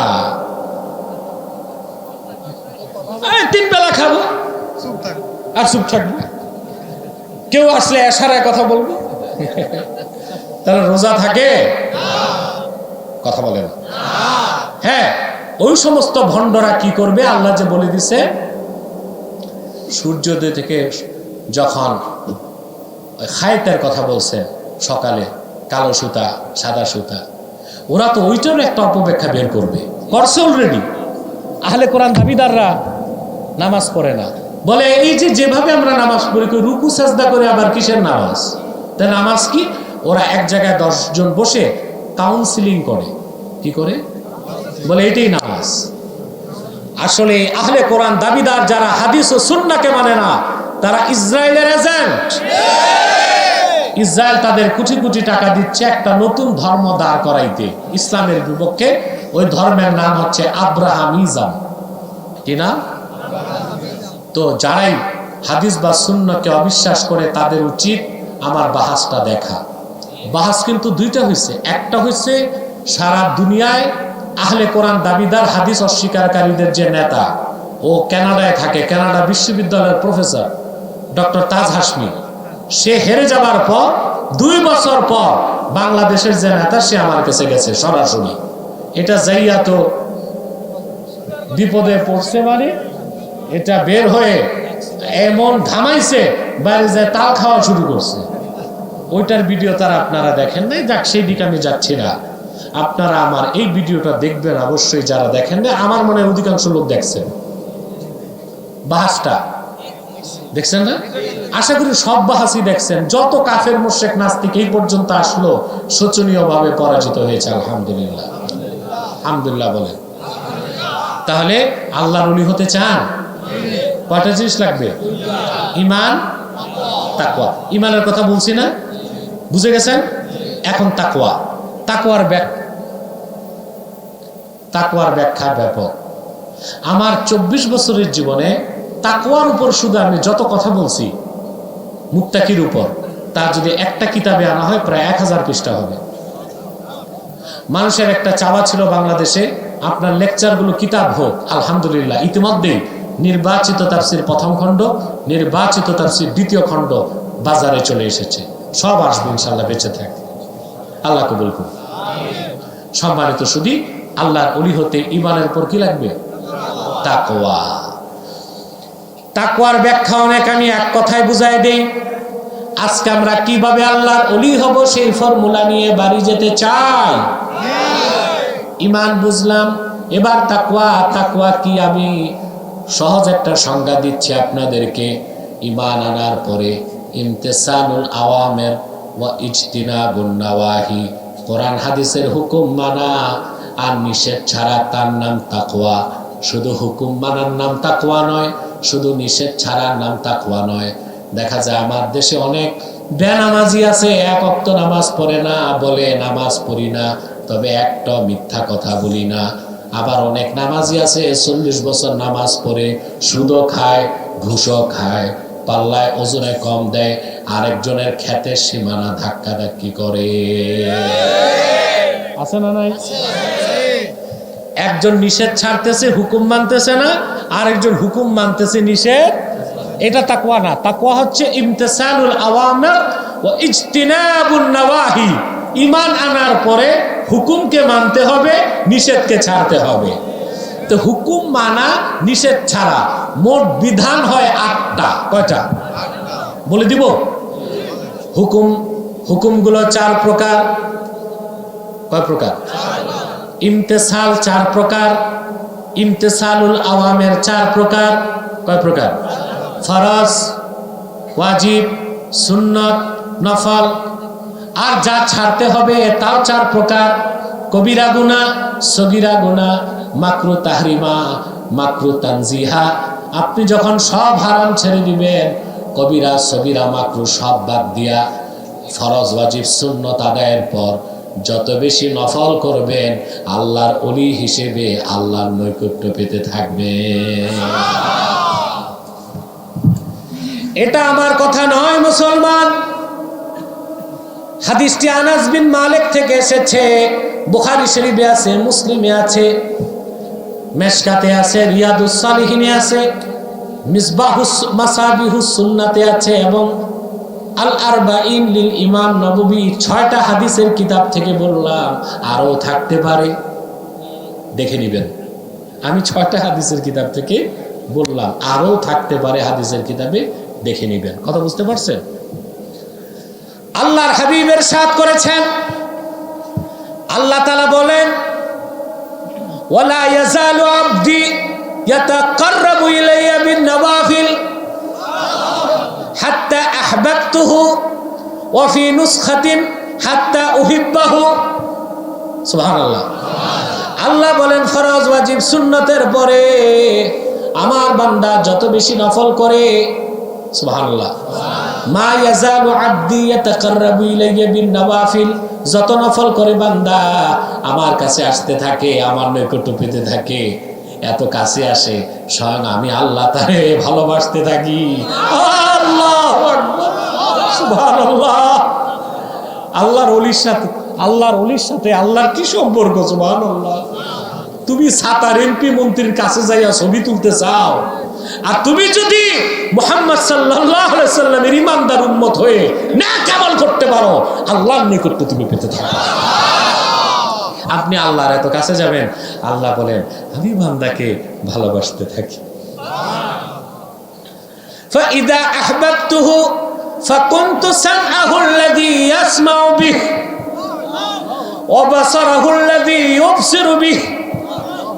3 বেলা খাবো আর চুপ থাকবো। কেউ আসলে এশারায় কথা বলবে, তাহলে রোজা থাকে কথা বলে না। হ্যাঁ, ওই সমস্ত ভণ্ডরা কি করবে, আল্লাহ যে বলে দিছে সূর্যোদয় থেকে যখন খায়েতের কথা বলছে সকালে, কালো সুতা সাদা সুতা, ওরা তো ওইটারও একটা অপব্যাখ্যা বের করবে, করছে অলরেডি। আহলে কোরআন দাবিদাররা নামাজ পড়ে না, বলে এই যে যেভাবে আমরা নামাজ পড়ি, রুকু সাজদা করে আবার কিসের নামাজ? তাই নামাজ কি? ওরা এক জায়গায় 10 জন বসে কাউন্সিলিং করে, কি করে বলে এটাই নামাজ। আসলে আহলে কোরআন দাবিদার যারা হাদিস ও সুন্নাহকে মানে না, তারা ইসরায়েলের এজেন্ট। ইসরায়েল তাদের কোটি কোটি টাকা দিচ্ছে একটা নতুন ধর্ম দাঁড় করাইতে, ইসলামের বিপক্ষে। ওই ধর্মের নাম হচ্ছে আব্রাহামিজম। কি না? তো যারাই হাদিস বা সুন্নাহকে অবিশ্বাস করে, তাদের উচিত আমার বাহাসটা দেখা। বাহাস কিন্তু দুইটা হয়েছে। একটা হয়েছে সারা দুনিয়ায় আহলে কোরআন দাবিদার হাদিস অস্বীকারীদের যে নেতা, ও কানাডায় থাকে, কানাডা বিশ্ববিদ্যালয়ের প্রফেসর ডক্টর তাজ হাশমি। সে হেরে যাবার পর 2 বছর পর বাংলাদেশের যে নেতা, সে আমার কাছে গেছে সরাসরি। এটা যাইয়া তো বিপদে পড়ছে, মানে এটা বের হয়ে এমন ঘামাইছে, বাইরে যায় তাল খাওয়া শুরু করছে। ওইটার ভিডিও তারা আপনারা দেখেন নাই, যাক সেই দিকে আমি যাচ্ছি না। আপনারা আমার এই ভিডিওটা দেখবেন অবশ্যই, যারা দেখেন না। আমার মনে হয় অধিকাংশ লোক দেখছেন। বাহাসটা দেখছেন না? আশা করি সব বাহাসই দেখছেন। যত কাফের মুশরিক নাস্তিক এই পর্যন্ত আসলো, শোচনীয় ভাবে পরাজিত হয়েছে। আলহামদুলিল্লাহ, আলহামদুলিল্লাহ বলেন। তাহলে আল্লাহর ওলি হতে চান, কয়টা জিনিস লাগবে? ঈমান, তাকওয়া। ঈমানের কথা বলছি না, বুঝে গেছেন? এখন তাকওয়া। তাকওয়ার ব্যাখ্যা ব্যাপক। আমার 24 বছরের জীবনে তাকওয়ার উপর শুধু আমি যত কথা বলছি, মুত্তাকির উপর, তার যদি একটা কিতাবে আনা হয় প্রায় 1000 পৃষ্ঠা হবে। মানুষের একটা চাওয়া ছিল বাংলাদেশে আপনার লেকচারগুলো কিতাব হোক। আলহামদুলিল্লাহ, ইতিমধ্যেই নির্বাচিত তাফসির 1ম খণ্ড, নির্বাচিত তাফসির 2য় খণ্ড বাজারে চলে এসেছে। সব আসবে ইনশাআল্লাহ, বেঁচে থাকে। আল্লাহ কবুল করুন। সম্মানিত শুধু আল্লাহর ওলি হতে ঈমানের উপর কি লাগবে? তাকওয়া। তাকওয়ার ব্যাখ্যা অনেক, আমি এক কথায় বুঝাই দেই। আজকে আমরা কিভাবে আল্লাহর ওলি হব সেই ফর্মুলা নিয়ে বাড়ি যেতে চাই। ঈমান বুঝলাম, এবার তাকওয়া। তাকওয়া কি আমি সহজ একটা সংজ্ঞা দিচ্ছি আপনাদেরকে। ঈমান আনার পরে ইমতিসালুল আওয়ামির ওয়া ইজতিনাবুন নাওয়াহি, কোরআন হাদিসের হুকুম মানা আর নিষেধ ছাড়া, তার নাম তাকওয়া। শুধু হুকুম মানার নাম তাকওয়া নয়, শুধু নিষেধ ছাড়ার নাম তাকওয়া নয়। দেখা যায় আমার দেশে অনেক বেনামাজি আছে, 1 ওয়াক্ত নামাজ পড়ে না, বলে নামাজ পড়ি না, তবে একটা মিথ্যা কথা বলি না। আবার অনেক নামাজি আছে 40 বছর নামাজ পড়ে, সুদও খায়, ঘুষও খায়, পাল্লায় ওজনে কম দেয়, আরেকজনের ক্ষেতের সীমানা ধাক্কাধাক্কি করে। আছে না নাই? একজন নিষেধ ছাড়তেছে, হুকুম মানতেছে না, আরেকজন হুকুম মানতেছে, নিষেধ। এটা তাকওয়া না। তাকওয়া হচ্ছে ইমতিসালুল আওয়ামির ওয়া ইজতিনাবুন নাওয়াহি। ঈমান আনার পরে হুকুমকে মানতে হবে, নিষেধকে ছাড়তে হবে। তো হুকুম মানা, নিষেধ ছাড়া, মোট বিধান হয় 8টা। কয়টা বলে দিব? হুকুমগুলো 4 প্রকার। কয় প্রকার? ইমতিসাল 4 প্রকার। ইমতিসালুল আওয়ামির 4 প্রকার। কয় প্রকার? ফরজ, ওয়াজিব, সুন্নত, নফল। আর যা ছাড়তে হবে তাও 4 প্রকার: কবিরা গুনাহ, সগীরা গুনাহ, মাকরু তাহরিমা, মাকরু তানজিহা। আপনি যখন সব হারাম ছেড়ে দিবেন, কবিরা সগীরা মাকরু সব বাদ দিয়া ফরজ ওয়াজিব সুন্নত আদায়ের পর যত বেশি নফল করবেন, আল্লাহর ওলি হিসেবে আল্লাহর নৈকট্য পেতে থাকবেন। এটা আমার কথা নয় মুসলমান, হাদিসটি আনাস বিন মালিক থেকে এসেছে। বুখারী শরীফে আছে, মুসলিমে আছে, মেশকাতে আছে, রিয়াদুস সালিহিনে আছে, মিসবাহুস মাসাবিহুস সুন্নাতে আছে এবং আল আরবাঈন লিল ইমাম নববী 6টা হাদিসের কিতাব থেকে বললাম। আরও থাকতে পারে, দেখে নেবেন। আমি 6টা হাদিসের কিতাব থেকে বললাম, আরও থাকতে পারে হাদিসের কিতাবে, দেখে নেবেন। কথা বুঝতে পারছেন? আল্লাহর হাবিব ইরশাদ করেছেন, আল্লাহ তাআলা বলেন, ওয়ালা ইয়াজালু আবদি ইয়াতাকাররাবু ইলাইয়া বিন নওয়াফিল হাত্তা আহবাবতুহু ওয়া ফি নুসখাতিন হাত্তা উহিব্বাহু। সুবহানাল্লাহ। আল্লাহ বলেন, ফরজ ওয়াজিব সুন্নতের পরে আমার বান্দা যত বেশি নফল করে, সুবহানাল্লাহ, মা ইয়াজালু আবদি ইয়াতাকাররাবু ইলাইয়া বিন নওয়াফিল, যত নফল করে বান্দা আমার কাছে আসতে থাকে, আমার নৈকট্য পেতে থাকে, এত কাছে আসে স্বয়ং আমি আল্লাহ তারে ভালোবাসতে থাকি। আল্লাহু আকবার, সুবহানাল্লাহ। আল্লাহর ওলির সাথে, আল্লাহর ওলির সাথে আল্লাহর কি সম্পর্ক? সুবহানাল্লাহ। তুমি সাতার এমপি মন্ত্রীর কাছে যাইয়া ছবি তুলতে চাও, আর তুমি যদি মুহাম্মদ সাল্লাল্লাহু আলাইহি সাল্লামের ইমানদার উম্মত হয়ে নেক আমল করতে পারো, আল্লাহর নিকটে তুমি পেতে থাকো। আপনি আল্লাহর এত কাছে যাবেন, আল্লাহ বলেন আমি বান্দাকে ভালোবাসতে থাকি। ফাইদা আহবাবতুহু ফাকুনতু সামআহু আল্লাযী ইয়াসমাউ বিহি ওয়া বাসারাহু আল্লাযী ইউবসিরু বিহি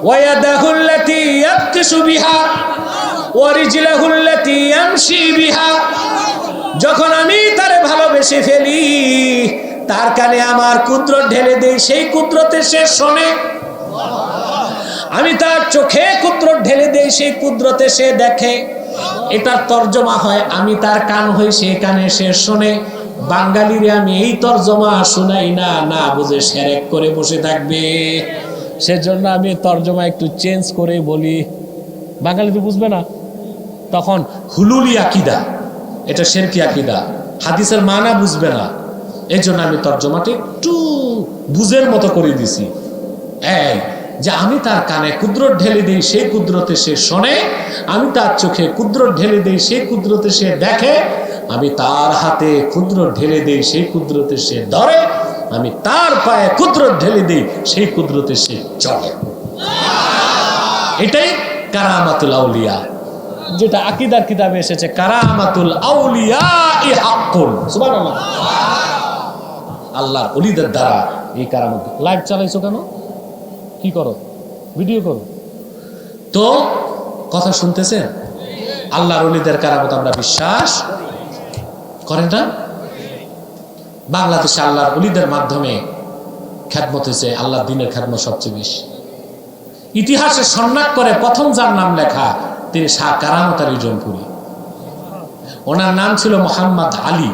ওয়া ইয়াদাহু আল্লাতী ইয়াবতিশু বিহা ওয়া রিজলাহু আল্লাতী ইয়ামশি বিহা। যখন আমি তারে ভালোবেসে ফেলি, তার কানে আমার কুদরত ঢেলে দেই, সেই কুদরতে সে শোনে। আমি তার চোখে কুদরত ঢেলে দেই, সেই কুদরতে সে দেখে। এটার তর্জমা হয়, আমি তার কান হই, সেই কানে সে শোনে। বাঙালিরে আমি এই তর্জমা শুনাই না, না বুঝে শিরক করে বসে থাকবে। সেজন্য আমি তর্জমা একটু চেঞ্জ করে বলি, বাঙালি তো বুঝবে না। তখন হুলুলি আকীদা, এটা শিরকি আকীদা, হাদিসের মানা বুঝবে না। এই জন্য আমি তর্জমাটা একটু বুঝের মতো করে দিছি। এই যে আমি তার কানে কুদরত ঢেলে দিই, সেই কুদরতে সে শোনে। আমি তার চোখে কুদরত ঢেলে দিই, সেই কুদরতে সে দেখে। আমি তার হাতে কুদরত ঢেলে দিই, সেই কুদরতে সে ধরে। আমি তার পায়ে কুদরত ঢেলে দিই, সেই কুদরতে সে চলে। এটাই কারামাতুল আউলিয়া, যেটা আকীদার কিতাবে এসেছে, কারামাতুল আউলিয়া ই হাক্কুন। সুবহানাল্লাহ। আল্লাহর ওলিদের দ্বারা এই কারামত। লাইভ চালাইছো কেন? কি করো? ভিডিও করো তো? কথা শুনতেছেন? আল্লাহর ওলিদের কারামত আমরা বিশ্বাস করেন না? বাংলাদেশে আল্লাহর ওলিদের মাধ্যমে খেদমত হয়েছে, আল্লাহর দ্বীনের খেদমত সবচেয়ে বেশি। ইতিহাসে সন্ন্যাক করে প্রথম যার নাম লেখা, তিনি শাহ কারামত আলী জৌনপুরী। ওনার নাম ছিল মোহাম্মদ আলী।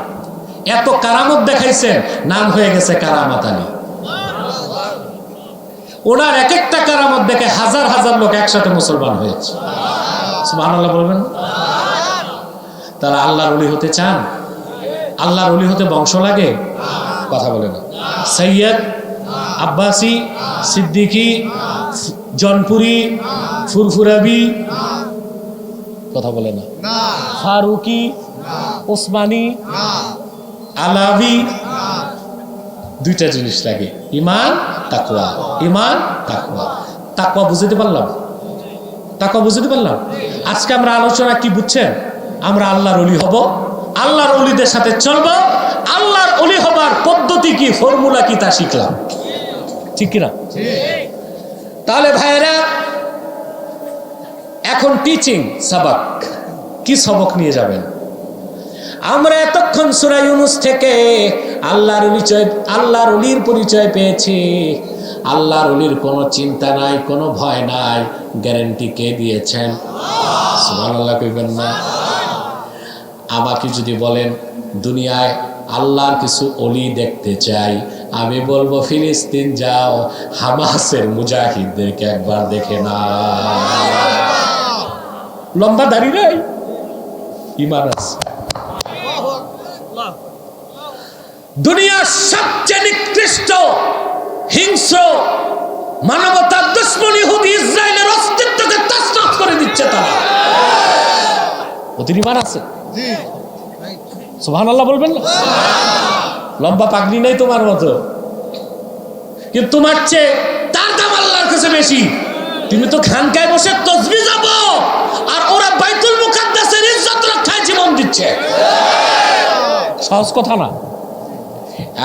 এত কারামত দেখাইছেন, নাম হয়ে গেছে কারামত আলী। ওনার এক একটা কারামত দেখে হাজার হাজার লোক একসাথে মুসলমান হয়েছে। সুবহানাল্লাহ বলবেন? তারা আল্লাহর ওলি হতে চান? আল্লাহর ওলি হতে বংশ লাগে? কথা বলে না। সৈয়দ, আব্বাসী, সিদ্দিকী, জনপুরি, ফুরফুরাবি, কথা বলে না। ফারুকি, ওসমানী, আলাবি, দুইটা জিনিস লাগে, ইমান তাকওয়া। ইমান তাকওয়া। তাকওয়া বুঝতে পারলাম? তাকওয়া বুঝতে পারলাম? আজকে আমরা আলোচনা কি বুঝছেন? আমরা আল্লাহর ওলি হব, আল্লাহর ওলিদের সাথে চলবো, আল্লাহর ওলি হবার পদ্ধতি কি, ফর্মুলা কি, তা শিখলাম। ঠিক কিনা? তাহলে ভাইয়েরা, এখন টিচিং সবক, কি সবক নিয়ে যাবেন? আমরা এতক্ষণ সূরা ইউনূস থেকে আল্লাহর ওলির পরিচয় পেয়েছি। আল্লাহর ওলির কোনো চিন্তা নাই, কোনো ভয় নাই। গ্যারান্টি কে দিয়েছেন? সুবহানাল্লাহ কইবেন না? আমাকে যদি বলেন দুনিয়ায় আল্লাহর কিছু ওলি দেখতে চাই, আমি বলবো ফিলিস্তিন যাও, হামাসের মুজাহিদদেরকে একবার দেখে না। লম্বা দাড়ি নাই, ঈমান আছে। দুনিয়ার সবচেয়ে নিকৃষ্ট হিংস্র মানবতার দুশমন ইহুদি ইসরায়েলের অস্তিত্বকে তছনছ করে দিচ্ছে তারা। ওদের ঈমান আছে? সুবহানাল্লাহ বলবেন না? লম্বা পাগড়ি নাই তোমার মতো, কিন্তু তোমার চেয়ে তার দাম আল্লাহর কাছে বেশি। তুমি তো খানকায় বসে তাসবিহ যাবো, আর ওরা বাইতুল মুকাদ্দাসের ইজ্জত রক্ষায় জীবন দিচ্ছে। সহজ কথা না।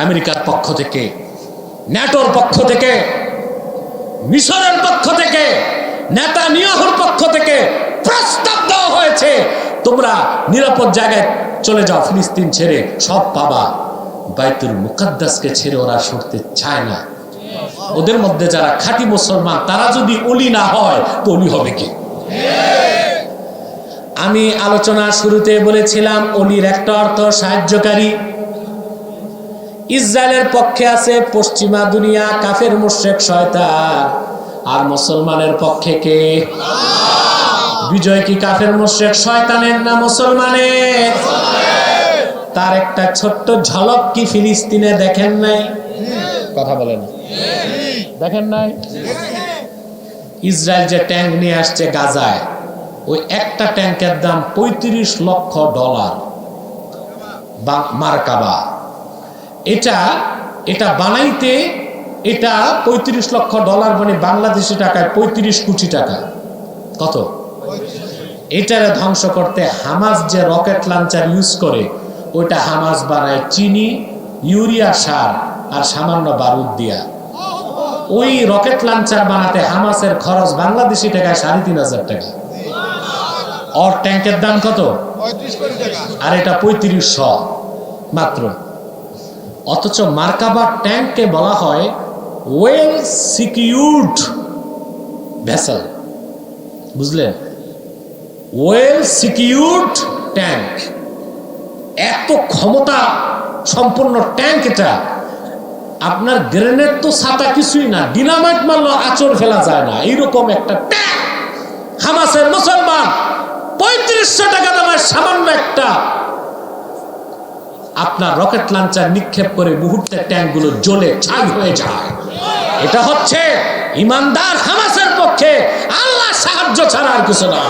আমেরিকার পক্ষ থেকে, ন্যাটোর পক্ষ থেকে, মিশরের পক্ষ থেকে, নেতানিয়াহুর পক্ষ থেকে প্রস্তাব দেওয়া হয়েছে, তোমরা নিরাপদ জায়গায় চলে যাও, ফিলিস্তিন ছেড়ে সব পাবা। বাইতুল মুকাদ্দাসকে ছেড়ে ওরা সরতে চায় না। ওদের মধ্যে যারা খাঁটি মুসলমান, তারা যদি ওলি না হয় তো ওলি হবে কি? আমি আলোচনার শুরুতে বলেছিলাম ওলির একটা অর্থ সাহায্যকারী। ইসরায়েলের পক্ষে আছে পশ্চিমা দুনিয়া, কাফের মুশরিক শয়তান, আর মুসলমানের পক্ষে কে? বিজয় কি কাফের মুশরিক শয়তানের না মুসলমানের? তার একটা ছোট্ট ঝলক কি ফিলিস্তিনে দেখেন নাই? কথা বলেন, দেখেন নাই? ইসরায়েল যে ট্যাঙ্ক নিয়ে আসছে গাজায়, ওই একটা ট্যাঙ্কের দাম $35 লক্ষ মার্কাবা। এটা বানাইতে এটা $35 লক্ষ, মানে বাংলাদেশি টাকায় 35 কোটি টাকা। কত? এটারে ধ্বংস করতে হামাস যে রকেট লঞ্চার ইউজ করে, ওইটা হামাস বানায় চিনি, ইউরিয়া সার আর সামান্য বারুদ দিয়া। ওই রকেট লঞ্চার বানাতে হামাসের খরচ বাংলাদেশি টাকায় 3,500 টাকা। আর ট্যাঙ্কের দাম কত? 35 কোটি টাকা। আর এটা 3500 মাত্র। অথচ মার্কাবা ট্যাঙ্ককে বলা হয় ওয়েল সিকিউরড ভেসেল। বুঝলেন? Well secured tank. এত ক্ষমতা সম্পন্ন ট্যাঙ্ক এটা। আপনার গ্রেনেড তো ছাতা কিছুই না, ডিনামাইট মারলেও আঁচড় ফেলা যায় না, এইরকম একটা ট্যাঙ্ক হামাসের মুসলমান 3500 টাকা দামের সামান্য একটা আপনার রকেট লঞ্চার নিক্ষেপ করে মুহূর্তে ট্যাঙ্কগুলো জ্বলে ছাই হয়ে যায়। এটা হচ্ছে ইমানদার হামাসের পক্ষে আল্লাহ সাহায্য ছাড়া আর কিছু না।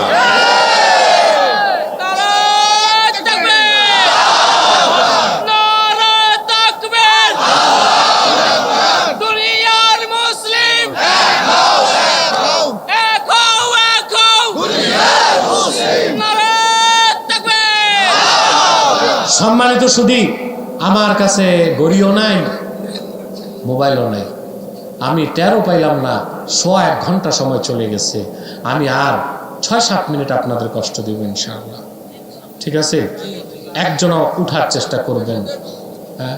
সম্মানিত সুধী, আমার কাছে ঘড়িও নাই, মোবাইলও নাই। আমি টেরও পাইলাম না, 1 ঘন্টা সময় চলে গেছে। আমি আর 6-7 মিনিট আপনাদের কষ্ট দেব ইনশাআল্লাহ। ঠিক আছে? একজনও উঠার চেষ্টা করবেন। হ্যাঁ,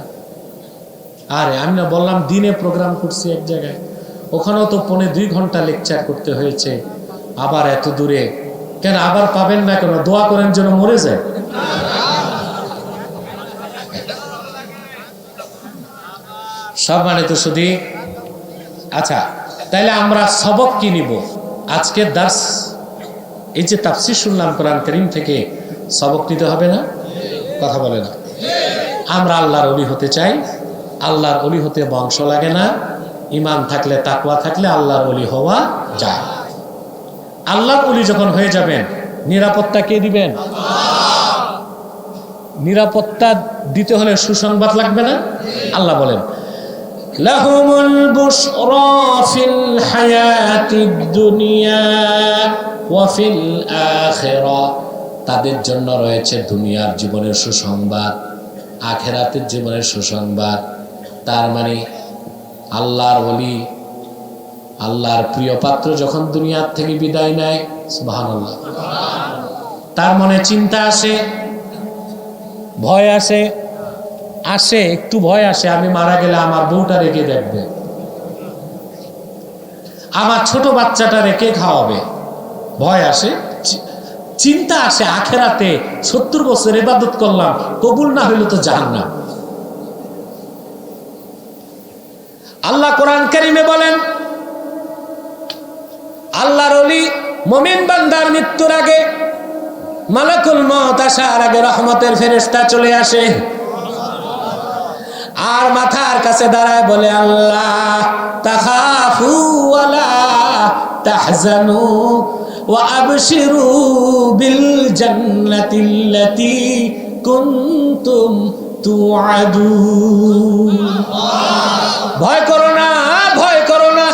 আরে আমি না বললাম দিনে প্রোগ্রাম করছি এক জায়গায়, ওখানেও তো 2.5 ঘন্টা লেকচার করতে হয়েছে। আবার এত দূরে কেন? আবার পাবেন না কেন? দোয়া করেন যেন মরে যায়। সম্মানিত সুধী, আচ্ছা তাইলে আমরা সবক কি নিব? আজকের দার্স, এই যে তাফসীর শুনলাম কোরআন কারীম থেকে, সবক নিতে হবে না? কথা বলে না? আমরা আল্লাহর ওলি হতে চাই। আল্লাহর ওলি হতে বংশ লাগে না, ঈমান থাকলে, তাকওয়া থাকলে আল্লাহর ওলি হওয়া যায়। আল্লাহর ওলি যখন হয়ে যাবেন, নিরাপত্তা কে দিবেন? নিরাপত্তা দিতে হলে সুসংবাদ লাগবে না? আল্লাহ বলেন লাহুমুল বুশরা ফিল হায়াতিদ দুনিয়া ওয়া ফিল আখিরাহ, তাদের জন্য রয়েছে দুনিয়ার জীবনের সুসংবাদ, আখিরাতের জীবনের সুসংবাদ। তার মানে আল্লাহর ওলি, আল্লাহর প্রিয় পাত্র যখন দুনিয়ার থেকে বিদায় নেয়, সুবহানাল্লাহ, তার মনে চিন্তা আসে ভয় আসে, আসে একটু ভয় আসে, আমি মারা গেলে আমার বউটা রেখে দেখবে, আমার ছোট বাচ্চাটা রেখে খাওয়াবে, ভয় আসে, চিন্তা আসে আখেরাতে 70 বছর ইবাদত করলাম, কবুল না হইলে তো জাহান্নাম। আল্লাহ কোরআন কারীমে বলেন, আল্লাহর ওলি মুমিন বান্দার মৃত্যুর আগে মালাকুল মউত আসার আগে রহমতের ফেরেশতা চলে আসে আর মাথার কাছে দাঁড়ায় বলে, আল্লাহ তাখাফু ওয়ালা তাহজানু ওয়া আবশিরু বিল জান্নাতিল্লাতী কুনতুম তুআদুন। ভয় করো না, ভয় করো না,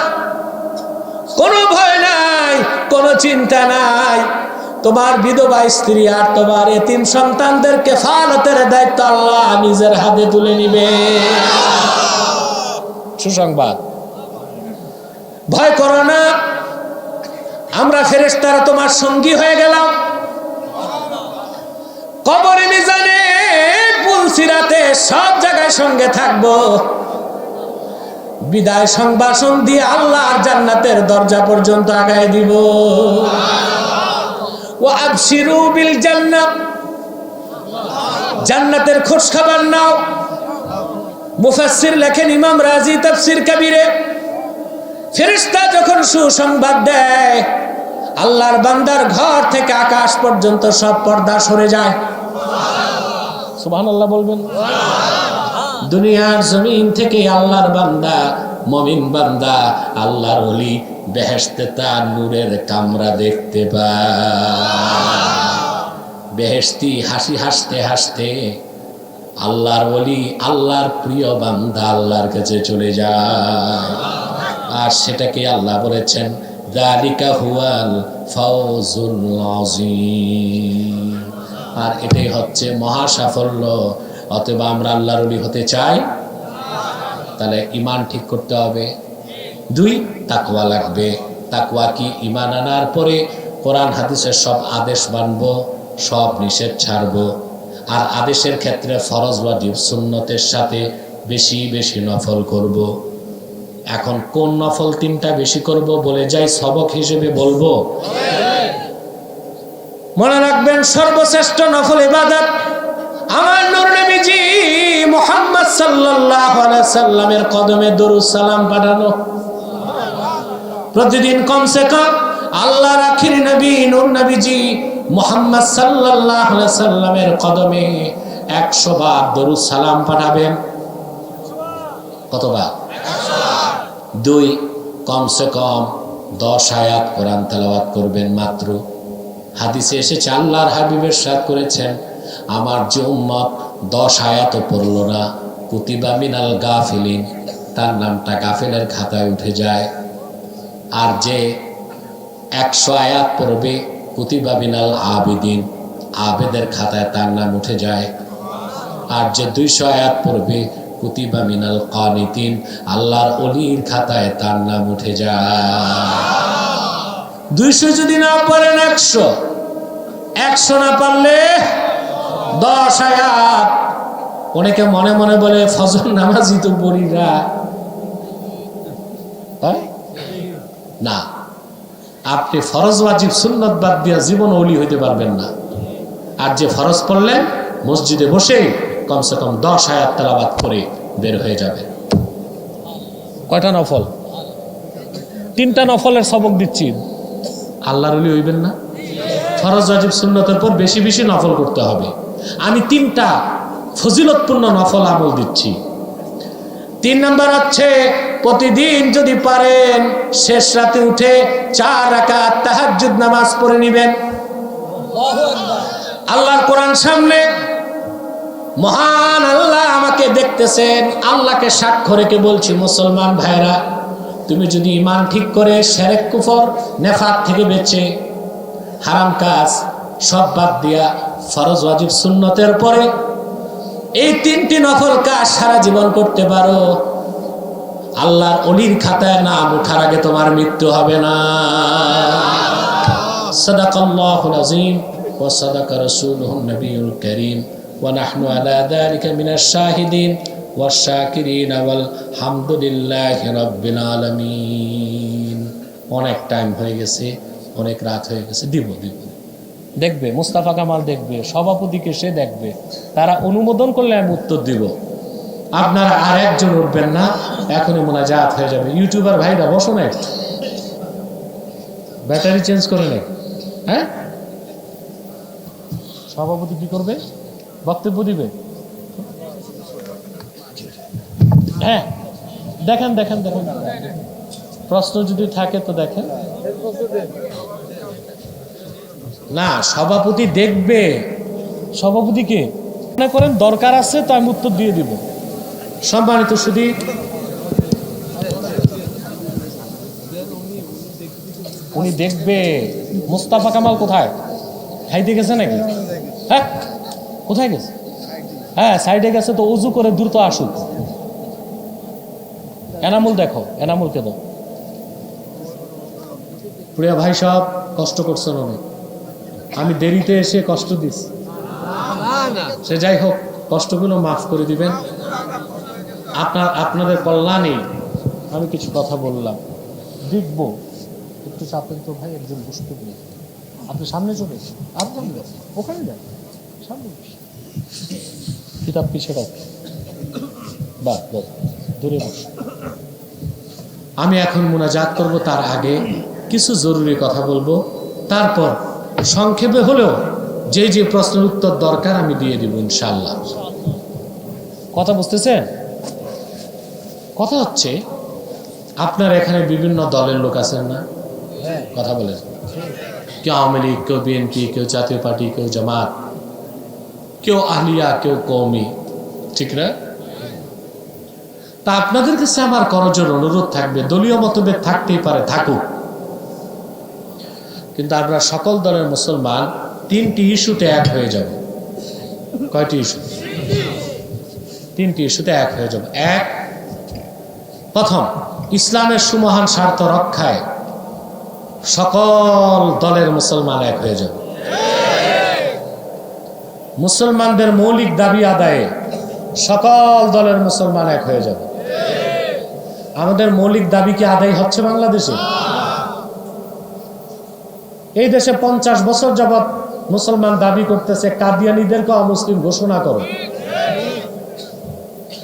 কোনো ভয় নাই, কোনো চিন্তা নাই, তোমার বিধবা স্ত্রী আর তোমার এতিম সন্তানদের কেফালতের দায়িত্ব আল্লাহ নিজের হাতে তুলে নিবে। সুসংবাদ, ভয় করো না, আমরা ফেরেশতারা তোমার সঙ্গী হয়ে গেলাম, কবরে মিজানে পুলসিরাতে সব জায়গায় সঙ্গে থাকবো, বিদায় সংবাসন দিয়ে আল্লাহর জান্নাতের দরজা পর্যন্ত আগায় দিব। ওয়া আবশিরু বিল জান্নাহ, জান্নাতের খোঁজ খবর নাও। মুফাসসির লেখেন ইমাম রাজি তাফসীর কবিরে, ফেরেশতা যখন সুসংবাদ দেয় আল্লাহর বান্দার ঘর থেকে আকাশ পর্যন্ত সব পর্দা সরে যায়। সুবহানাল্লাহ বলবেন। দুনিয়ার জমিন থেকে আল্লাহর বান্দা, মুমিন বান্দা, আল্লাহর ওলি বেহেশতে তার নূরের কামরা দেখতে পায়। বেহেশতি হাসি হাসতে হাসতে আল্লাহর ওলি, আল্লাহর প্রিয় বান্দা আল্লাহর কাছে চলে যায়। আর সেটাকে আল্লাহ বলেছেন, যালিকা হুয়াল ফাওজুল আযীম। আর এটাই হচ্ছে মহা সাফল্য। অতএব আমরা আল্লাহর ওলি হতে চাই, তাহলে ঈমান ঠিক করতে হবে। 2, তাকওয়া লাগবে। তাকওয়া কি? ঈমান আনার পরে কোরআন হাদিসের সব আদেশ মানব, সব নিষেধ ছাড়ব। আর আদেশের ক্ষেত্রে ফরজ ওয়াজিব সুন্নতের সাথে বেশি বেশি নফল করব। এখন কোন নফল 3টা বেশি করব বলে যাই, সবক হিসেবে বলবো। মনে রাখবেন, সর্বশ্রেষ্ঠ নফল ইবাদত আমার নূর নবীজি মুহাম্মদ সাল্লাল্লাহু আলাইহি সাল্লামের কদমে দরুদ সালাম পাঠানো। প্রতিদিন কমসে কম আল্লাহর আখির নবী নূর নবীজি মুহাম্মদ সাল্লাল্লাহু আলাইহি সাল্লামের কদমে 100 বার দরুদ সালাম পাঠাবেন। কতবার? 2, কমসে কম 10 আয়াত কোরআন তেলাওয়াত করবেন মাত্র। হাদিসে এসেছে, আল্লাহর হাবিব ইরশাদ করেছেন, আমার যে উম্মত 10 আয়াতও পড়ল না, কুতিবা মিনাল গাফিলিন, তার নামটা গাফিলের খাতায় উঠে যায়। আর যে 100 আয়াত পড়বে, কুতিবা মিনাল আবিদিন, আবেদের খাতায় তার নাম উঠে যায়। আর যে 200 আয়াত পড়বে, কুতিবা মিনাল কানিতিন, আল্লাহর ওলির খাতায় তার নাম উঠে যায়। 200 যদি না পারেন 100, 100 না পারলে 10 আয়াত। অনেকে মনে মনে বলে, ফজর নামাজই তো পড়ি না। আপনি ফরজ ওয়াজিব সুন্নত বাদ দিয়া জীবন ওলি হইতে পারবেন না। আর যে ফরজ পড়লেন, মসজিদে বসে কমসে কম 10 আয়াত তেলাওয়াত করে বের হয়ে যাবে। কয়টা নফল? 3টা নফলের সবক দিচ্ছি। আল্লাহর ওলি হইবেন না? ফরজ ওয়াজিব সুন্নতের পর বেশি বেশি নফল করতে হবে। আমি 3টা ফজিলতপূর্ণ নফল আমল দিচ্ছি। 3 নাম্বার হচ্ছে, প্রতিদিন যদি পারেন শেষ রাতে উঠে 4 রাকাত তাহাজ্জুদ নামাজ পড়ে নেবেন। আল্লাহর কোরআন সামনে, মহান আল্লাহ আমাকে দেখতেছেন, আল্লাহকে সাক্ষ্য রেখে বলছি, মুসলমান ভাইরা, তুমি যদি ঈমান ঠিক করে শিরক কুফর নেফাক থেকে বেঁচে হারাম কাজ সব বাদ দিয়া ফরজ ওয়াজিব সুন্নতের পরে এই 3টি নফল কাজ সারা জীবন করতে পারো, আল্লাহর ওলির খাতায় নাম ওঠার আগে তোমার মৃত্যু হবে না। সাদাকাল্লাহুল আযীম ওয়া সাদাকা রাসূলুহুন নবিয়ুল কারীম ওয়া নাহনু আলা যালিকা মিনাশ শাহিদিন ওয়াশ শাকিরিন ওয়াল হামদুলিল্লাহি রাব্বিল আলামিন। অনেক টাইম হয়ে গেছে, অনেক রাত হয়ে গেছে, দিব দেখবে মুস্তাফা কামাল দেখবে, সভাপতিকে সে দেখবে, তারা অনুমোদন করলে আমি উত্তর দিব। আপনারা আর একজন উঠবেন না, এখনই মোনাজাত হয়ে যাবে। ইউটিউবার ভাইরা বসো না, একটু ব্যাটারি চেঞ্জ করে নেই। হ্যাঁ, সভাপতি কি করবে? বক্তব্য দিবে। হ্যাঁ, দেখেন দেখেন দেখেন, প্রশ্ন যদি থাকে তো দেখেন। না, সভাপতি দেখবে। সভাপতিকে মনে করেন দরকার আছে তো আমি উত্তর দিয়ে দিব। সম্মানিত শুধু উনি দেখবে। মুস্তাফা কামাল কোথায়? খাইতে গেছে নাকি? হ্যাঁ, কোথায় গেছে? হ্যাঁ, সাইডে গেছে, তো উজু করে দ্রুত আসুক। এনামুল দেখো, এনামুলকে দাও। প্রিয় ভাই সব কষ্ট করছেন অনেক, আমি দেরিতে এসে কষ্ট দিচ্ছি, সে যাই হোক, কষ্টগুলো মাফ করে দিবেন। আপনাদের কল্যাণে আমি কিছু কথা বললাম। দেখব একটু চাপেন তো ভাই, একজন বসতে পেরে আপনি সামনে চলে এসে, আপনি ওখানে যান, সামনে কিতাব পিছিয়ে রাখ, বাস দূরে বস। আমি এখন মুনাজাত করব, তার আগে কিছু জরুরি কথা বলবো, তারপর সংক্ষেপে হলেও যে যে প্রশ্নের উত্তর দরকার আমি দিয়ে দিব ইনশাআল্লাহ। কথা বুঝতেছেন? কথা হচ্ছে, আপনার এখানে বিভিন্ন দলের লোক আছেন না? কথা বলেন, কেউ আওয়ামী লীগ, কেউ বিএনপি, কেউ জাতীয় পার্টি, কেউ জামাত, কেউ আহলিয়া, কেউ কওমি, ঠিক না? তা আপনাদের কাছে আমার করজোর অনুরোধ থাকবে, দলীয় মতভেদ থাকতেই পারে, থাকুক, কিন্তু আমরা সকল দলের মুসলমান 3টি ইস্যুতে এক হয়ে যাব। কয়টি ইস্যু? 3টি ইস্যুতে এক হয়ে যাব। এক, প্রথম, ইসলামের সুমহান স্বার্থ রক্ষায় সকল দলের মুসলমান এক হয়ে যাবে। মুসলমানদের মৌলিক দাবি আদায়ে সকল দলের মুসলমান এক হয়ে যাবে। আমাদের মৌলিক দাবি কি আদায় হচ্ছে বাংলাদেশে? এই দেশে 50 বছর যাবৎ মুসলমান দাবি করতেছে কাদিয়ানীদেরকে অমুসলিম ঘোষণা করো।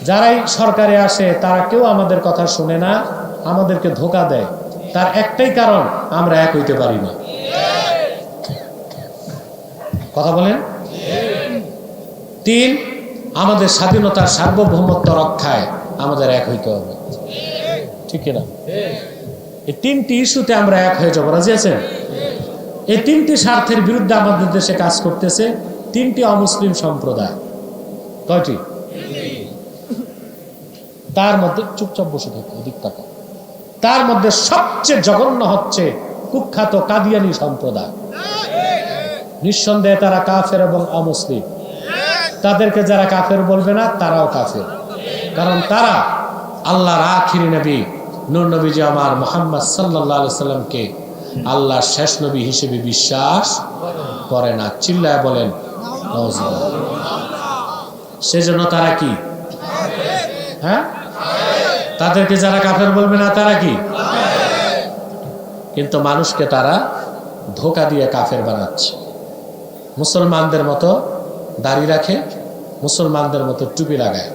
যারাই সরকারে আসে তারা কেউ আমাদের কথা শুনে না, আমাদেরকে ধোঁকা দেয়। তার একটাই কারণ, আমরা এক হইতে পারি না। কথা বলেন। 3, আমাদের স্বাধীনতার সার্বভৌমত্ব রক্ষায় আমাদের এক হইতে হবে, ঠিক না? এই 3টি ইস্যুতে আমরা এক হয়ে যাবো, রাজি আছেন? এই 3টি স্বার্থের বিরুদ্ধে আমাদের দেশে কাজ করতেছে 3টি অমুসলিম সম্প্রদায়। কয়টি? তার মধ্যে, চুপচাপ বসে থাকো, ওদিক তাকাও। তার মধ্যে সবচেয়ে জঘন্য হচ্ছে কুখ্যাত কাদিয়ানী সম্প্রদায়। নিঃসন্দেহে তারা কাফের এবং অমুসলিম। তাদেরকে যারা কাফের বলবে না, তারাও কাফের, কারণ তারা আল্লাহর আখিরি নবী নূর নবীজি আমার মুহাম্মদ সাল্লাল্লাহু আলাইহি সাল্লামকে আল্লাহর শেষ নবী হিসেবে বিশ্বাস করে না। চিল্লায় বলেন নাউজুবিল্লাহ। সেজন্য তারা কি? হ্যাঁ, তাদেরকে যারা কাফের বলবে না, তারা কি? কিন্তু মানুষকে তারা ধোঁকা দিয়ে কাফের বানাচ্ছে। মুসলমানদের মতো দাড়ি রাখে, মুসলমানদের মতো টুপি লাগায়,